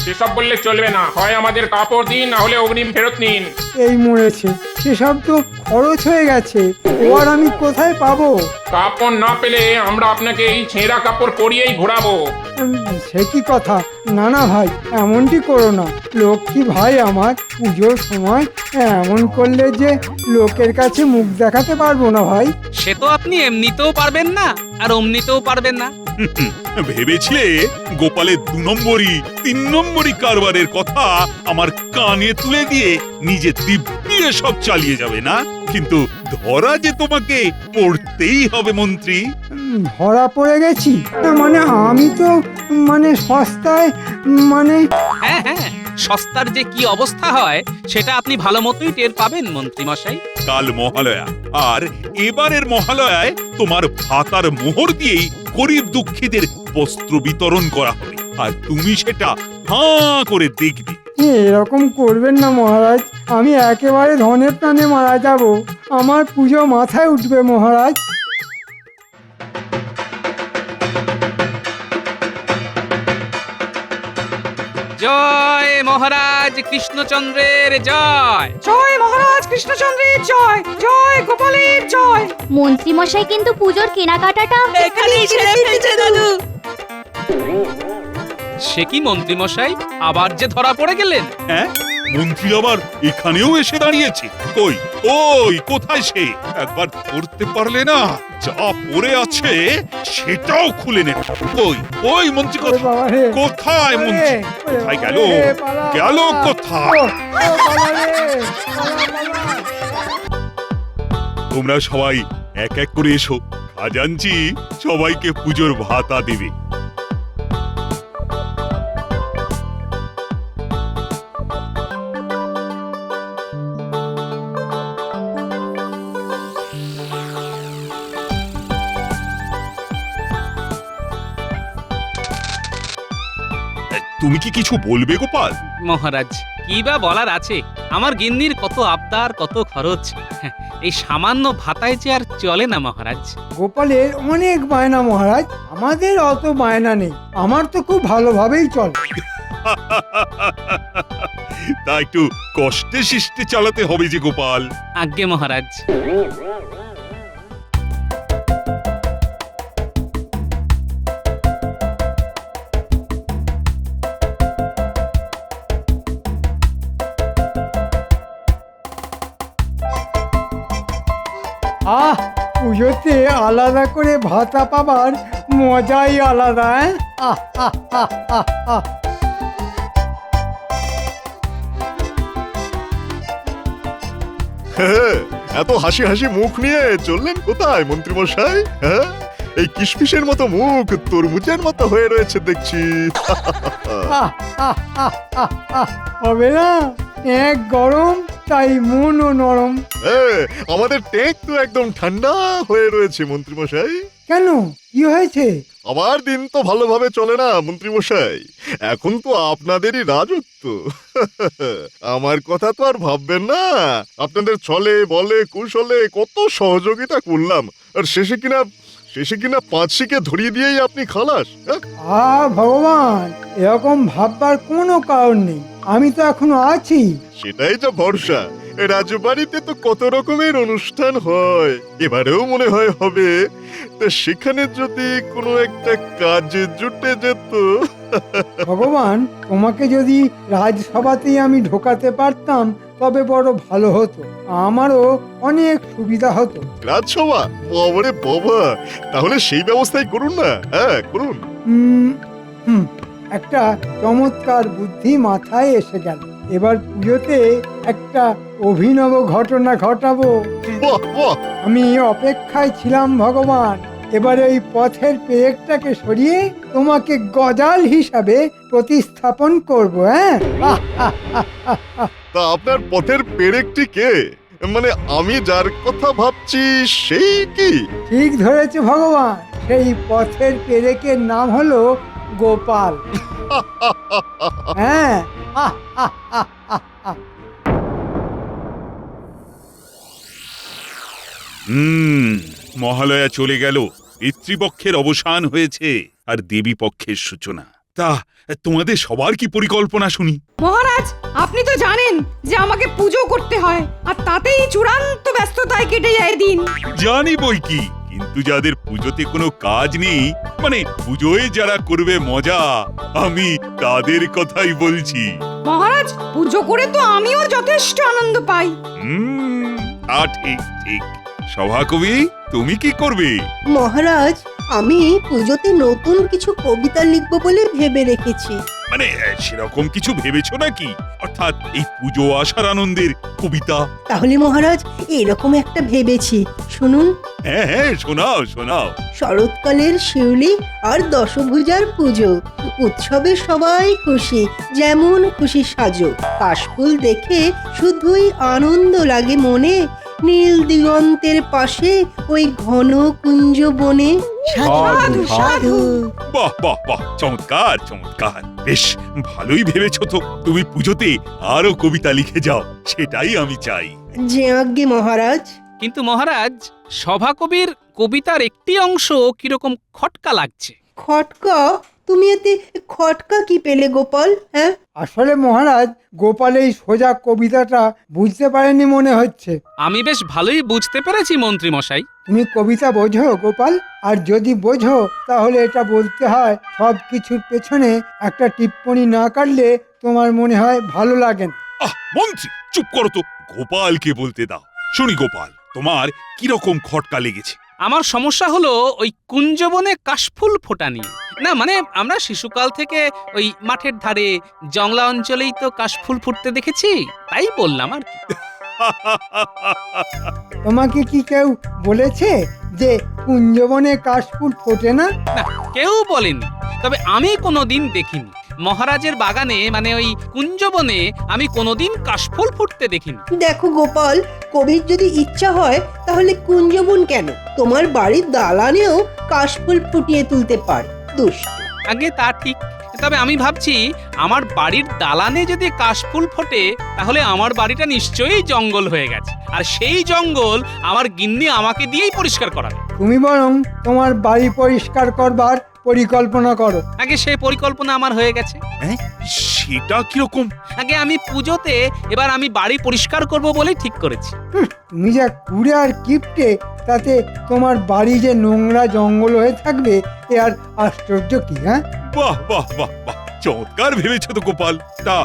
সেসব বললে চলবে না। হয় আমাদের কাপড় দিন, না হলে অগ্রিম ফেরত নিন। এই মরেছে, সেসব তো খরচ হয়ে গেছে, ও আর আমি কোথায় পাবো? কাপড় না পেলে আমরা আপনাকে এই ছেঁড়া কাপড় পরিয়েই ঘোরাবো। সে কি কথা? না না ভাই, এমনটি করো না। লক্ষ্মী ভাই আমার, পুজোর সময় এমন করলে যে লোকের কাছে মুখ দেখাতে পারবো না ভাই। সে তো আপনি এমনিতেও পারবেন না, আর অমনিতেও পারবেন না। ভেবেছিলে গোপালের 2 নম্বরই 3 নম্বরই কারবারের কথা আমার কানে তুলে দিয়ে নিজে দিব্যি সব চালিয়ে যাবে না? কিন্তু ধরা যে তোমাকে পড়তেই হবে মন্ত্রী। ধরা পড়ে গেছি? মানে আমি তো সস্তায় হ্যাঁ হ্যাঁ, সস্তার যে কি অবস্থা হয় সেটা আপনি ভালো মতোই টের পাবেন মন্ত্রী মশাই। কাল মহালয়া, আর এবারের মহালয়ায় তোমার ভাতার মোহর দিয়েই গরিব দুঃখীদের বস্ত্র বিতরণ করা হবে, আর তুমি সেটা হাঁ করে দেখবে। এরকম করবেন না মহারাজ, আমি একেবারে ধনে প্রাণে মারা যাব। আমার পুজো মাথায় উঠবে মহারাজ। জয় মহারাজ কৃষ্ণচন্দ্রের জয়। জয় মহারাজ কৃষ্ণচন্দ্রের জয়। জয় গোপালের জয়। মন্ত্রী মশাই কিন্তু পুজোর কেনাকাটাটা এখানেই ছেড়ে ফেলছে দাদু। সে কি মন্ত্রী মশাই, আবার যে ধরা পড়ে গেলেন? হ্যাঁ, মন্ত্রী আবার এখানেও এসে দাঁড়িয়েছে। কই কই কোথায় সে? একবার ধরতে পারলে না, যা পড়ে আছে সেটাও খুলে নেবে। কই কই মন্ত্রী কোথায়? মন্ত্রী কোথায় গেল? গেল কোথায়? তোমরা সবাই এক এক করে এসো, খাজাঞ্চি সবাইকে পুজোর ভাতা দেবে। তুমি কি কিছু বলবে গোপাল? মহারাজ কি বা বলার আছে, আমার গিন্নির কত আবদার, কত খরচ, এই সামান্য ভাতায় যে আর চলে না মহারাজ। গোপালের অনেক বায়না মহারাজ, আমাদের অত বায়না নেই, আমার তো খুব ভালোভাবেই চলে। তা একটু কষ্টে শিষ্টে চালাতে হবে যে গোপাল। আজ্ঞে মহারাজ। আহ, পুজোতে আলাদা করে ভাতা পাবার মজাই আলাদা। আহ আহ আহ আহ আহ। এত হাসি হাসি মুখ নিয়ে চললেন কোথায় মন্ত্রীমশাই? হ্যাঁ, এই কিশমিশের মতো মুখ তরমুজের মতো হয়ে রয়েছে দেখছি। আহ, আহ, আহ, আহ, আহ। হবে না, এক গরম তাই মনও নরম। আমাদের টেক তো একদম ঠান্ডা হয়ে রয়েছে মন্ত্রীমশাই। কেন, কি হয়েছে? আমার দিন তো ভালোভাবে চলে না মন্ত্রীমশাই, এখন তো আপনাদেরই রাজত্ব। আমার কথা তো আর ভাববেন না, আপনাদের ছলে বলে কুশলে কত সহযোগিতা করলাম, আর শেষে কিনা পাঁচশিকে ধরিয়ে দিয়েই আপনি খালাস। ভগবান, এরকম ভাববার কোনো কারণ নেই, আমি তো এখনো আছি। সেটাই তো ভরসা। রাজবাড়িতে তো কত রকমের অনুষ্ঠান হয়, এবারেও মনে হয় হবে, তা সেখানে যদি কোনো একটা কাজে জুটে যেত। ভগবান, তোমাকে যদি রাজসভাতেই আমি ঢোকাতে পারতাম তবে বড় ভালো হতো, আমারও অনেক সুবিধা হতো। রাজসভা? বাবারে বাবা, তাহলে সেই ব্যবস্থাই করুন না। হ্যাঁ, করুন। একটা চমৎকার বুদ্ধি মাথায় এসে গেল, এবার পুজোতে একটা অভিনব ঘটনা ঘটাবো। আমি অপেক্ষায় ছিলাম ভগবান, এবার এই পথের পেরেকটাকে সরিয়ে তোমাকে গজাল হিসাবে প্রতিস্থাপন করব। হ্যাঁ, তা আপনার পথের পেরেকটি কে? মানে আমি যার কথা ভাবছি সেই কি? ঠিক ধরেছে ভগবান, সেই পথের পেরেকের নাম হলো গোপাল। হ্যাঁ, মহালয়া চলে গেল, পিতৃপক্ষের অবসান হয়েছে আর দেবী পক্ষের সূচনা। তা তোমাদের সবার কি পরিকল্পনা শুনি? মহারাজ, আপনি তো জানেন যে আমাকে পুজো করতে হয়, আর তাতেই চূড়ান্ত ব্যস্ততায় কেটে যায় দিন। জানি বই কি, কিন্তু যাদের পুজোতে কোনো কাজ নেই, মানে পুজোয় যারা করবে মজা, আমি তাদের কথাই বলছি। মহারাজ, পুজো করে তো আমিও যথেষ্ট আনন্দ পাই। ঠিক ঠিক। সভাকবি, তুমি কি করবে? মহারাজ, আমি পুজোতে নতুন কিছু কবিতা লিখবো বলে ভেবে রেখেছি। মানে সেরকম কিছু ভেবেছো নাকি? অর্থাৎ এই পুজো আসার আনন্দের কবিতা? তাহলে মহারাজ, এরকম একটা ভেবেছি, শুনুন। হ্যাঁ হ্যাঁ, শোনাও শোনাও। শরৎকালের শিউলি আর দশভুজার পুজো, উৎসবে সবাই খুশি, যেমন খুশি সাজো, কাশফুল দেখে শুধুই আনন্দ লাগে মনে, নীল দিগন্তের পাশে ওই ঘন কুঞ্জ বনে। সাধু সাধু। বাহ বাহ বাহ, চমৎকার চমৎকার, বেশ ভালোই ভেবেছো তো। তুমি পুজোতে আরো কবিতা লিখে যাও, সেটাই আমি চাই। যে আজ্ঞে মহারাজ। কিন্তু মহারাজ, সভাকবির কবিতার একটি অংশ কিরকম খটকা লাগছে। খটকা? তুমি এতে খটকা কি পেলে গোপাল? হ্যাঁ, আসলে মহারাজ, গোপাল এই সোজা কবিতাটা বুঝতে পারেনি মনে হচ্ছে। আমি বেশ ভালোই বুঝতে পেরেছি মন্ত্রী মশাই। তুমি কবিতা বোঝো গোপাল? আর যদি বোঝো তাহলে এটা বলতে হয়, সব কিছুর পেছনে একটা টিপ্পনি না কাটলে তোমার মনে হয় ভালো লাগে না। মন্ত্রী চুপ করো তো, গোপালকে বলতে দাও। শুনি গোপাল, তোমার কিরকম খটকা লেগেছে? আমার সমস্যা হলো ওই কুঞ্জবনে কাশফুল ফোটা নিয়ে। না মানে আমরা শিশুকাল থেকে ওই মাঠের ধারে জংলা অঞ্চলেই তো কাশফুল ফুটতে দেখেছি, তাই বললাম আর কি। তোমাকে কি কেউ বলেছে যে কুঞ্জবনে কাশফুল ফোটে না? না, কেউ বলেনি, তবে আমি কোনোদিন দেখিনি। মহারাজের বাগানে মানে ওই কুঞ্জবনে আমি কোনোদিন কাশফুল ফুটতে দেখিনি। দেখো গোপাল, কবির যদি ইচ্ছা হয় তাহলে কুঞ্জবন কেন, তোমার বাড়ির দালানেও কাশফুল ফুটিয়ে তুলতে পারে। দুষ্ট। আগে তা ঠিক, তবে আমি ভাবছি আমার বাড়ির দালানে যদি কাশফুল ফোটে তাহলে আমার বাড়িটা নিশ্চয়ই জঙ্গল হয়ে গেছে, আর সেই জঙ্গল আমার গিন্নি আমাকে দিয়েই পরিষ্কার করাবে। তুমি বরং তোমার বাড়ি পরিষ্কার করবার পরিকল্পনা করো। আগে সেই পরিকল্পনা আমার হয়ে গেছে। সেটা কিরকম? আগে আমি পুজোতে এবার আমি বাড়ি পরিষ্কার করব বলেই ঠিক করেছি। তুমি যা কুড়ে আর কিপটে, তাতে তোমার বাড়ি যে নোংরা জঙ্গল হয়ে থাকবে এ আর আশ্চর্য কি? হ্যাঁ, বাহ বাহ বাহ বাহ, চমৎকার ভেবেছো তো গোপাল। তা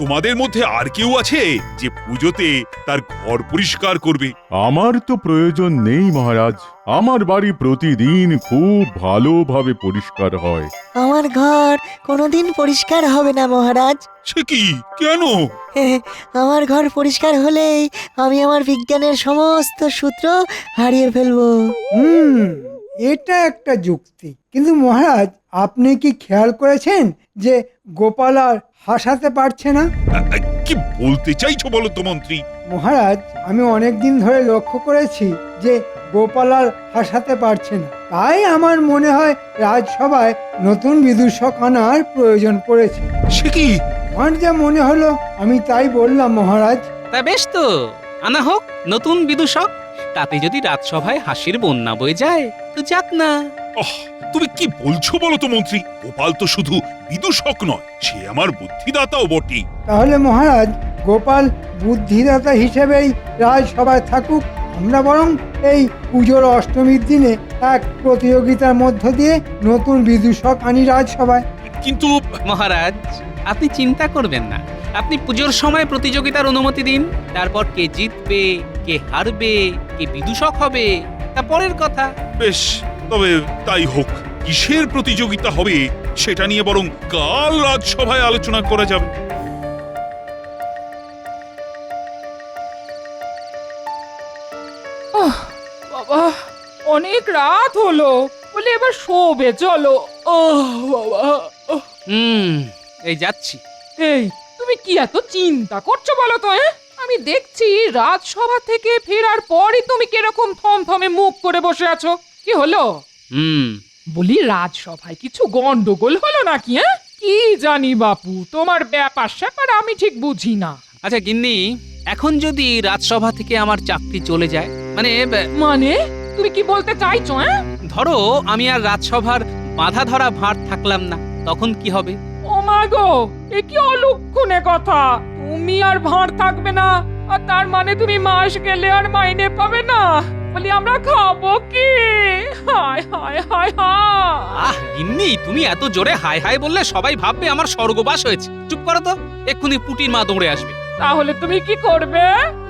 তোমাদের মধ্যে আর কেউ আছে যে পুজোতে তার ঘর পরিষ্কার করবে? আমার তো প্রয়োজন নেই মহারাজ, আমার বাড়ি প্রতিদিন খুব ভালোভাবে পরিষ্কার হয়। আমার ঘর কোনোদিন পরিষ্কার হবে না মহারাজ। সে কি, কেন? আমার ঘর পরিষ্কার হলেই আমি আমার বিজ্ঞানের সমস্ত সূত্র হারিয়ে ফেলবো। এটা একটা যুক্তি, কিন্তু মহারাজ আপনি কি খেয়াল করেছেন যে গোপাল আর হাসাতে পারছে না? কি বলতে চাইছো বলো তো মন্ত্রী? মহারাজ, আমি অনেক দিন ধরে লক্ষ্য করেছি যে গোপাল আর হাসাতে পারছে না, তাই আমার মনে হয় রাজসভায় নতুন বিদূষক আনার প্রয়োজন পড়েছে। সে কি? আমার যা মনে হলো আমি তাই বললাম মহারাজ। তা বেশ তো, আনা হোক নতুন বিদূষক, তাতে যদি রাজসভায় হাসির বন্যা বয়ে যায় তো যাক না। তুমি কি বলছো বলো তো মন্ত্রী? গোপাল তো শুধু বিদূষক নয়, সে আমার বুদ্ধিদাতাও বটে। তাহলে মহারাজ গোপাল বুদ্ধিদাতা হিসেবেই রাজসভায় থাকুক, আমরা বরং এই পুজোর অষ্টমীর দিনে এক প্রতিযোগিতার মধ্য দিয়ে নতুন বিদূষক আনি রাজসভায়। কিন্তু মহারাজ আপনি চিন্তা করবেন না, আপনি পুজোর সময় প্রতিযোগিতার অনুমতি দিন, তারপর কে জিতবে, কে হারবে, কে বিদূষক হবে তা পরের কথা। বেশ, তবে তাই হোক। কিসের প্রতিযোগিতা হবে সেটা নিয়ে বরং কাল রাজসভায় আলোচনা করা যাবে। বাবা, অনেক রাত হলো, বলে এবার শোবে চলো। বাবা, এই যাচ্ছি। এই তুমি কি এত চিন্তা করছো বলো তো? আমি দেখছি রাজসভা থেকে ফেরার পরই তুমি কিরকম থমথমে মুখ করে বসে আছো। কি হলো? বলি রাজসভায় কিছু গন্ডগোল হলো নাকি? কি জানি বাপু, তোমার ব্যাপার স্যাপার আমি ঠিক বুঝি না। আচ্ছা গিন্নি, এখন যদি রাজসভা থেকে আমার চাকরি চলে যায়, মানে তুমি কি বলতে চাইছো? ধরো আমি আর রাজসভার বাধা ধরা ভার থাকলাম না, তখন কি হবে? ও মা গো, এ কি অলক্ষণে কথা! তুমি আর ভাঁড় থাকবে না, আর তার মানে তুমি মাস গেলে আর মাইনে পাবে না। বলি আমরা খাবো কি? হায় হায় হায় হায়! আহ গিন্নি, তুমি এত জোরে হাই হাই বললে সবাই ভাববে আমার স্বর্গবাস হয়েছে। চুপ করো তো, এক্ষুনি পুটির মা দৌড়ে আসবে। তাহলে তুমি কি করবে?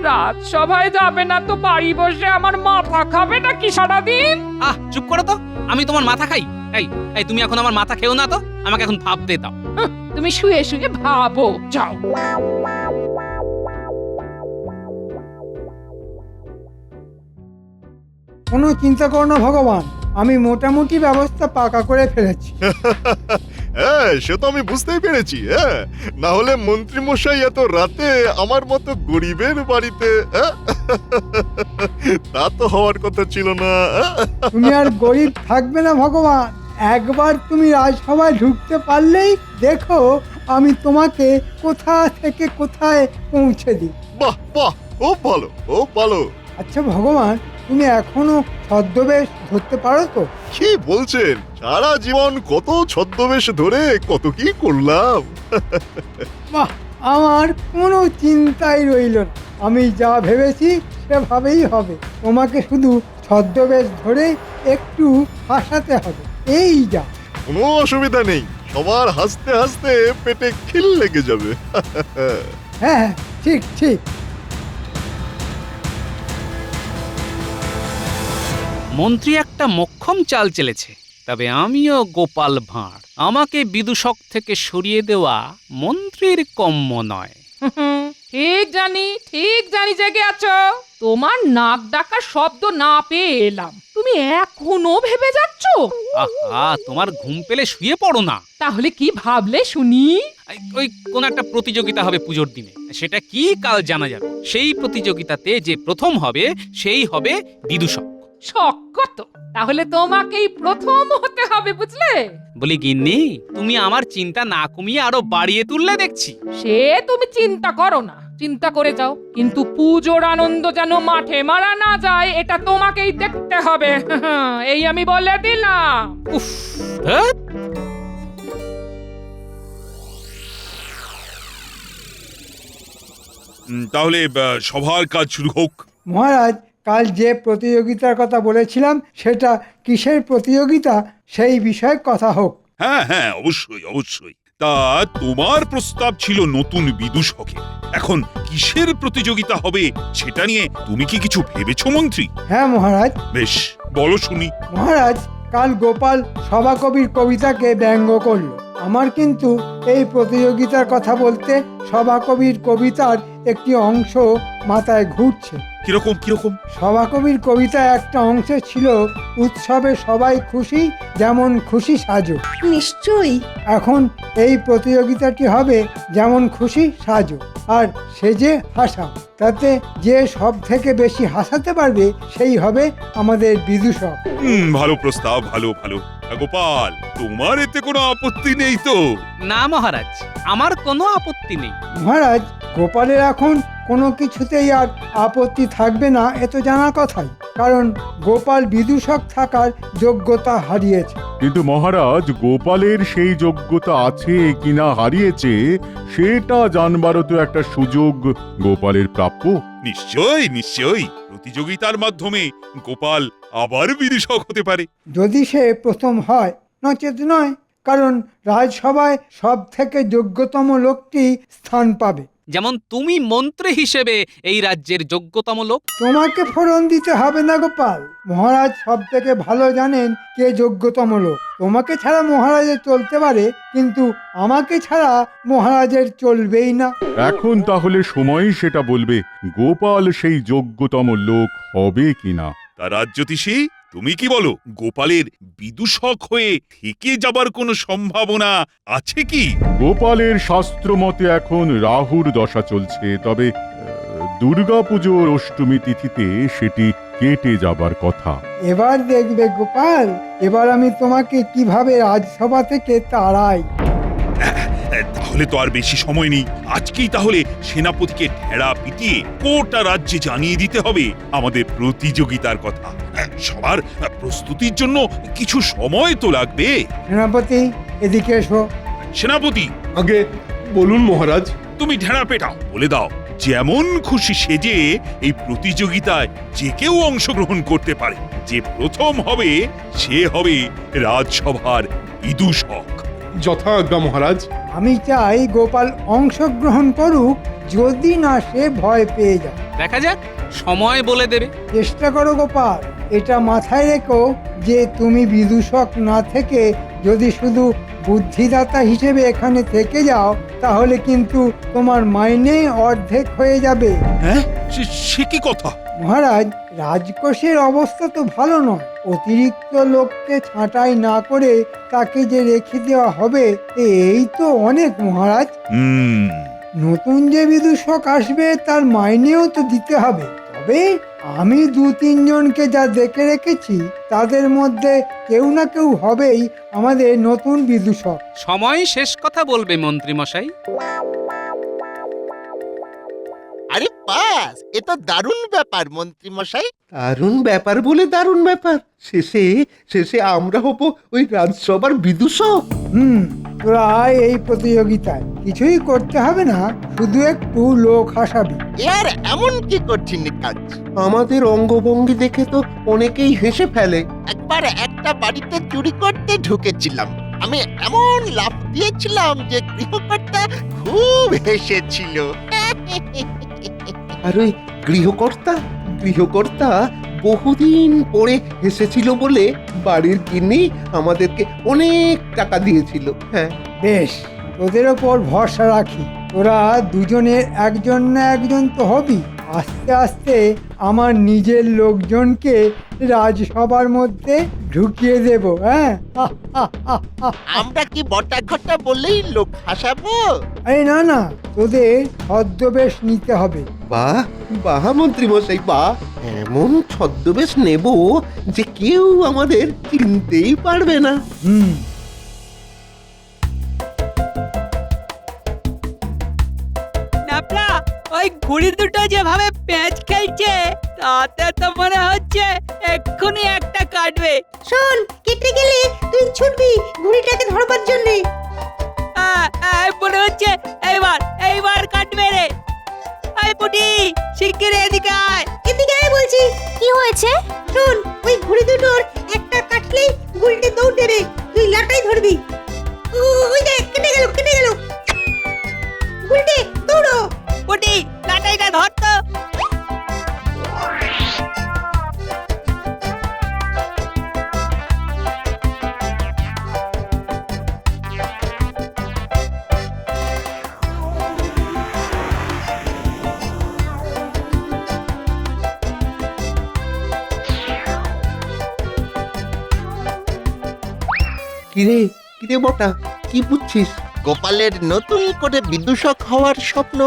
রাজসভায় যাবে না তো বাড়ি বসে আমার মাথা খাবে নাকি সারাদিন? আহ চুপ করো তো, আমি তোমার মাথা খাই? এই তুমি এখন আমার মাথা খেও না তো, আমাকে এখন ভাবতে দাও। তুমি শুয়ে শুয়ে ভাবো, যাও। কোনো চিন্তা করো না ভগবান, আমি মোটামুটি ব্যবস্থা পাকা করে ফেলেছি। হ্যাঁ, সে তো আমি বুঝতেই পেরেছি। হ্যাঁ, না হলে মন্ত্রী মশাই এত রাতে আমার মতো গরিবের বাড়িতে, তা তো হওয়ার কথা ছিল না। তুমি আর গরিব থাকবে না ভগবান, একবার তুমি রাজসভায় ঢুকতে পারলেই দেখো আমি তোমাকে কোথা থেকে কোথায় পৌঁছে দিই। বাহ বাহ, খুব ভালো, খুব ভালো। আচ্ছা ভগবান, তুমি এখনো ছদ্মবেশ ধরতে পারো তো? কি বলছেন? সারা জীবন কত ছদ্মবেশ ধরে কত কি করলাম। বাহ, আমার কোনো চিন্তাই রইল না, আমি যা ভেবেছি সেভাবেই হবে। তোমাকে শুধু ছদ্মবেশ ধরে একটু হাসাতে হবে, এই যা। কোনো অসুবিধা নেই, সবার হাসতে হাসতে পেটে খিল লেগে যাবে। হ্যাঁ, ঠিক ঠিক। মন্ত্রী একটা মোক্ষম চাল চেলেছে, তবে আমিও গোপাল ভাঁড়। আমাকে বিদূষক থেকে সরিয়ে দেওয়া মন্ত্রীর কম্য নয়। ঠিক জানি জেগে আছো। তোমার নাক ডাকার শব্দ না পেয়ে এলাম, তুমি এখনো ভেবে যাচ্ছ? আহা, তোমার ঘুম পেলে শুয়ে পড়ো না। তাহলে কি ভাবলে শুনি? ওই কোন একটা প্রতিযোগিতা হবে পুজোর দিনে, সেটা কি কাল জানা যাবে। সেই প্রতিযোগিতাতে যে প্রথম হবে সেই হবে বিদূষক। শখ কত, তাহলে তোমাকেই প্রথম হতে হবে, বুঝলে? বলি গিন্নি, তুমি আমার চিন্তা না কমিয়ে আরো বাড়িয়ে তুললে দেখছি। সে তুমি চিন্তা করো না, চিন্তা করে যাও, কিন্তু পুজোর আনন্দ যেন মাঠে মারা না যায়, এটা তোমাকেই দেখতে হবে। এই আমি বলে দিলাম। উফ, ধ্যাৎ। তাহলে সবার কাজ শুরু হোক। মহারাজ, কাল যে প্রতিযোগিতার কথা বলেছিলাম সেটা কিসের প্রতিযোগিতা সেই বিষয়ে কথা হোক। হ্যাঁ হ্যাঁ, অবশ্যই। তা তোমার প্রস্তাব ছিল নতুন বিদূষকের। এখন কিসের প্রতিযোগিতা হবে সেটা নিয়ে তুমি কি কিছু ভেবেছো মন্ত্রী? হ্যাঁ মহারাজ। বেশ, বলো শুনি। মহারাজ, কাল গোপাল সভাকবির কবিতাকে ব্যঙ্গ করল। আমার কিন্তু এই প্রতিযোগিতার কথা বলতে সভাকবির কবিতার একটি অংশ মাথায় ঘুরছে। কিরকম? সভাকবির কবিতায় একটা অংশ ছিল, উৎসবে সবাই খুশি, যেমন খুশি সাজো। নিশ্চয়ই। এখন এই প্রতিযোগিতাটি হবে যেমন খুশি সাজো আর সেজে হাসা। তাতে যে সব থেকে বেশি হাসাতে পারবে সেই হবে আমাদের বিদূষক। ভালো প্রস্তাব, ভালো। গোপাল, তোমার এতে কোনো আপত্তি নেই তো? না মহারাজ, আমার কোনো আপত্তি নেই। মহারাজ, গোপালের এখন কোনো কিছুতেই আর আপত্তি থাকবে না, এ তো জানা কথাই, কারণ গোপাল বিদূষক থাকার যোগ্যতা হারিয়েছে। কিন্তু মহারাজ, গোপালের সেই যোগ্যতা আছে কিনা হারিয়েছে সেটা জানবারও তো একটা সুযোগ গোপালের প্রাপ্য। নিশ্চয়ই। প্রতিযোগিতার মাধ্যমে গোপাল আবার বিদূষক হতে পারে। যদি সে প্রথম হয়, নচেত নয়, কারণ রাজসভায় সব থেকে যোগ্যতম লোকটি স্থান পাবে। যেমন তুমি মন্ত্রী হিসেবে এই রাজ্যের যোগ্যতম লোক। তোমাকে ফোড়ন দিতে হবে না গোপাল, মহারাজ সব থেকে ভালো জানেন কে যোগ্যতম লোক। তোমাকে ছাড়া মহারাজের চলতে পারে, কিন্তু আমাকে ছাড়া মহারাজের চলবেই না। এখন তাহলে সময়ই সেটা বলবে গোপাল সেই যোগ্যতম লোক হবে কিনা। তা রাজ্যতীষী, তুমি কি বলো, গোপালের বিদূষক হয়ে থেকে যাবার কোনো সম্ভাবনা আছে কি? গোপালের শাস্ত্র মতে এখন রাহুর দশা চলছে, তবে দুর্গাপুজোর অষ্টমী তিথিতে সেটি কেটে যাবার কথা। এবার দেখবে গোপাল, এবার আমি তোমাকে কিভাবে রাজসভা থেকে তাড়াই। তাহলে তো আর বেশি সময় নেই। আজকেই তাহলে সেনাপতিকে ঢেড়া পিটিয়ে গোটা রাজ্যে জানিয়ে দিতে হবে আমাদের প্রতিযোগিতার কথা। সবার প্রস্তুতির জন্য কিছু সময় তো লাগবে। সেনাপতি, এদিকে এসো। সেনাপতি, আগে বলুন মহারাজ। তুমি ঢেড়া পেটাও, বলে দাও যেমন খুশি সেজে এই প্রতিযোগিতায় যে কেউ অংশগ্রহণ করতে পারে। যে প্রথম হবে সে হবে রাজসভার বিদূষক। যথাজ্ঞা মহারাজ। আমি চাই গোপাল অংশগ্রহণ করুক, যদি না সে ভয় পেয়ে যায়। দেখা যাক, সময় বলে দেবে। চেষ্টা করো গোপাল, এটা মাথায় রেখো যে তুমি বিদূষক না থেকে যদি শুধু বুদ্ধিদাতা হিসেবে এখানে থেকে যাও, তাহলে কিন্তু তোমার মাইনে অর্ধেক হয়ে যাবে। হ্যাঁ, সে কি কথা? মহারাজ, রাজকোষের অবস্থা তো ভালো নয়। অতিরিক্ত লোককে ছাঁটাই না করে তাকে যে রেখে দেওয়া হবে, এই তো অনেক মহারাজ। নতুন যে বিদূষক আসবে তার মাইনেও তো দিতে হবে। তবে আমি 2-3 জনকে যা দেখে রেখেছি, তাদের মধ্যে কেউ না কেউ হবেই আমাদের নতুন বিদূষক। সময় শেষ কথা বলবে মন্ত্রী মশাই। আরে বাস, এ তো দারুণ ব্যাপার মন্ত্রী মশাই। দারুণ ব্যাপার বলে দারুণ ব্যাপার, শেষে আমরা হব ওই রাজসভার বিদূষক। তোরা এই প্রতিযোগিতায় কিছুই করতে হবে না, শুধু একটু লোক হাসাবি। এর এমন কি কঠিন কাজ? আমাদের অঙ্গভঙ্গি দেখে তো অনেকেই হেসে ফেলে। একবার একটা বাড়িতে চুরি করতে ঢুকেছিলাম, আমি এমন লাফ দিয়েছিলাম যে গৃহকর্তা খুব হেসেছিল। আর ওই গৃহকর্তা বহুদিন পরে হেসেছিল বলে বাড়ির গিন্নি আমাদেরকে অনেক টাকা দিয়েছিল। হ্যাঁ, বেশ, তোদের ওপর ভরসা রাখি। তোরা দুজনের একজন না একজন তো হবি। আস্তে আস্তে আমার নিজের লোকজনকে রাজসভার মধ্যে ঢুকিয়ে দেব। হ্যাঁ, আমরা কি বটা ঘটা বললেই লোক হাসাবো? আরে না না, তোদের ছদ্মবেশ নিতে হবে। বাহ বাহ মন্ত্রী মশাই বাহ, এমন ছদ্মবেশ নেব যে কেউ আমাদের চিনতেই পারবে না। নাপলা, ওই ঘুড়ি দুটো যেভাবে প্যাঁচ খেলছে তাতে তো মনে হচ্ছে এক্ষুনি একটা কাটবে। শোন, কেটে গেলে তুই ছুটবি ঘুড়িটাকে ধরবার জন্য। মনে হচ্ছে এইবার কাটবে রে। আই পুটি, শিগগির এদিকে আয়। এদিকে আয় বলছি। কি হয়েছে? শোন, ওই ঘুড়ি দুটোর একটা কাটলেই গুলটে দৌড় দেবে, তুই লাটাই ধরবি। ওই দেখ, কেটে গেল। গুলটে দৌড়ো। পুটি, লাটাইটা ধর তো। কিরে বটা, কি বুঝছিস? গোপালের নতুন করে বিদূষক হওয়ার স্বপ্ন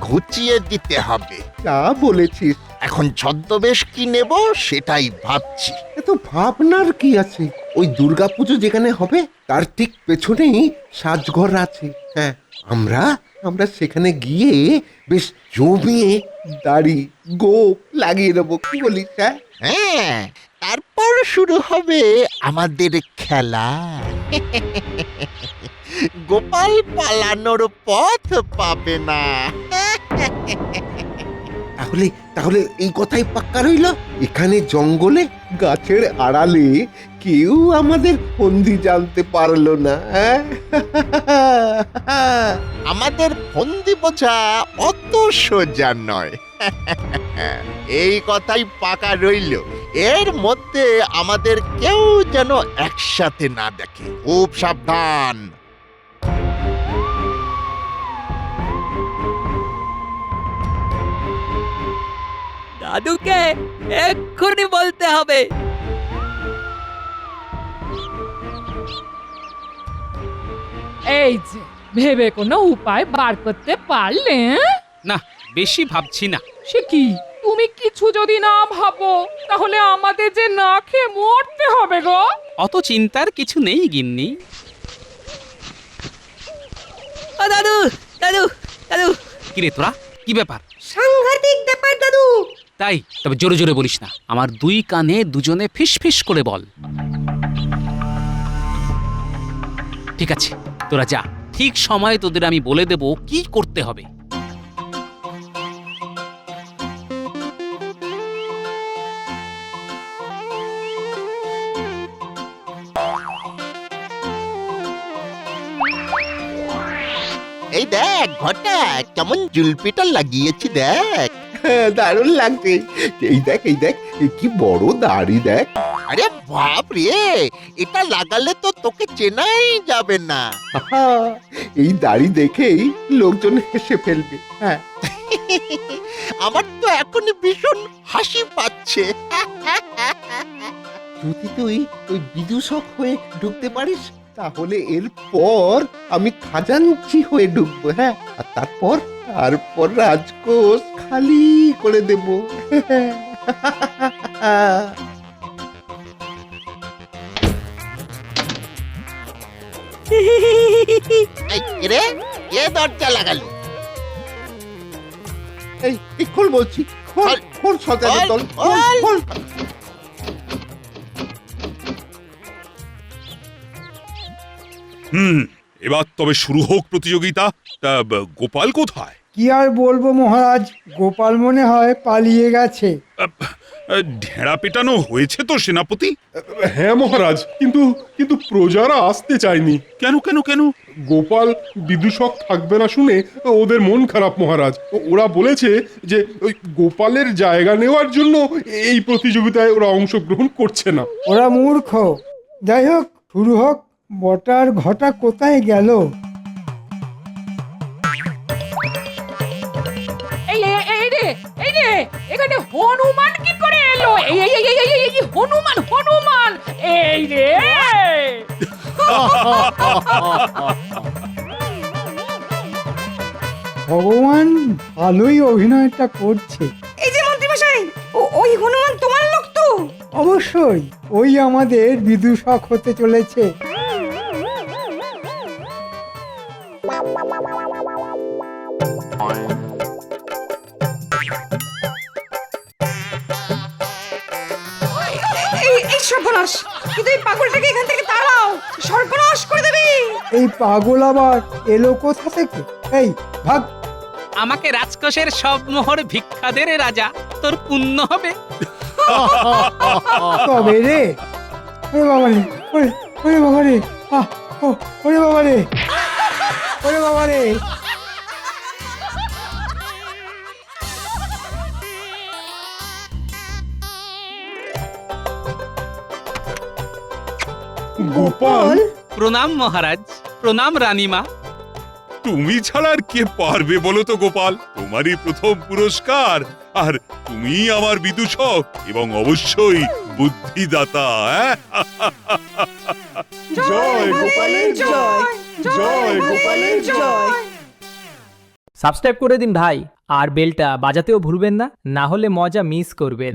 ঘুচিয়ে দিতে হবে। যা বলেছিস। এখন ছদ্মবেশ কি নেব সেটাই ভাবছি। এত ভাবনার কি আছে? ওই দুর্গাপুজো যেখানে হবে তার ঠিক পেছনেই সাজঘর আছে। হ্যাঁ, আমরা সেখানে গিয়ে বেশ জমিয়ে দাড়ি গোপ লাগিয়ে দেবো, কি বলিস? হ্যাঁ, তারপর শুরু হবে আমাদের খেলা। গোপাল পালানোর পথ পাবে না। তাহলে এই কথাই পাক্কা রইল। এখানে জঙ্গলে গাছের আড়ালে কেউ আমাদের ফন্দি জানতে পারলো না। আমাদের ফন্দি বোঝা অত সোজা নয়। এই কথাই পাকা রইল। এর মধ্যে আমাদের কেউ যেন একসাথে না দেখে, খুব সাবধান। দাদুকে এক্ষুনি বলতে হবে। এই যে ভেবে কোনো উপায় বার করতে পারলে? না, বেশি ভাবছি না। সে কি, তুমি কিছু যদি না ভাবো তাহলে আমাদের যে না খেয়ে মরতে হবে গো। অত চিন্তার কিছু নেই গিন্নি। দাদু দাদু দাদু। কিরে তোরা, কি ব্যাপার? সাংঘাতিক ব্যাপার দাদু। তাই? তবে জোরে জোরে বলিস না, আমার দুই কানে দুজনে ফিস ফিস করে বল। ঠিক আছে, তোরা যা, ঠিক সময়ে তোদের আমি বলে দেব কি করতে হবে। এই দেখ ঘটা, কেমন জুলপিটা লাগিয়েছি দেখ। দারুণ লাগছে। এই দেখ কি বড় দাড়ি দেখ। আরে বাপ রে, এটা লাগালে তো তোকে চেনাই যাবে না। এই দাড়ি দেখেই লোকজন হেসে ফেলবে। হ্যাঁ, আমার তো এখনই ভীষণ হাসি পাচ্ছে। যদি তুই ওই বিদূষক হয়ে ঢুকতে পারিস তাহলে এরপর আমি খাজাঞ্চি হয়ে ঢুকবো। হ্যাঁ, আর তারপর রাজকোষ খালি করে দেব। রে, কে দরজা লাগালো? এই খোল বলছি, খোল সজানের দল, খোল। এবার তবে শুরু হোক প্রতিযোগিতা। তা গোপাল কোথায়? কি আর বলবো মহারাজ, গোপাল মনে হয় পালিয়ে গেছে। ঢেড়া পেটানো হয়েছে তো সেনাপতি? হ্যাঁ মহারাজ, কিন্তু প্রজারা আসতে চায়নি। কেন? গোপাল বিদূষক থাকবে না শুনে ওদের মন খারাপ মহারাজ। ওরা বলেছে যে ওই গোপালের জায়গা নেওয়ার জন্য এই প্রতিযোগিতায় ওরা অংশগ্রহণ করছে না। ওরা মূর্খ। যাই হোক, শুরু হোক। বটার ঘটা কোথায় গেল? হনুমান কি করে এলো? এই হনুমান হনুমান এই রে! ভগবান ভালোই অভিনয়টা করছে। এই যে মন্ত্রীমশাই, ওই হনুমান তোমার লোক তো? অবশ্যই ওই আমাদের বিদূষক হতে চলেছে। এই সর্বনাশ! কিন্তু এই পাগলটাকে এখান থেকে তাড়াও, সর্বনাশ করে দেবে। এই পাগল আবার এলো কোথা থেকে? এই ভাগ! আমাকে রাজকোষের সব মোহর ভিক্ষা দে রে রাজা, তোর পুণ্য হবে। তবে রে, ওরে বাবা রে, ওরে বাবা রে, ওরে বাবা রে, ওরে বাবা রে। গোপাল, প্রণাম মহারাজ, প্রণাম রানীমা। তুমি ছাড়া আর কে পারবে বলো তো গোপাল? তোমারই প্রথম পুরস্কার, আর তুমি আমার বিদূষক এবং অবশ্যই বুদ্ধিদাতা। জয় গোপালের জয়, জয় গোপালের জয়। সাবস্ক্রাইব করে দিন ভাই, আর বেলটা বাজাতেও ভুলবেন না, না হলে মজা মিস করবেন।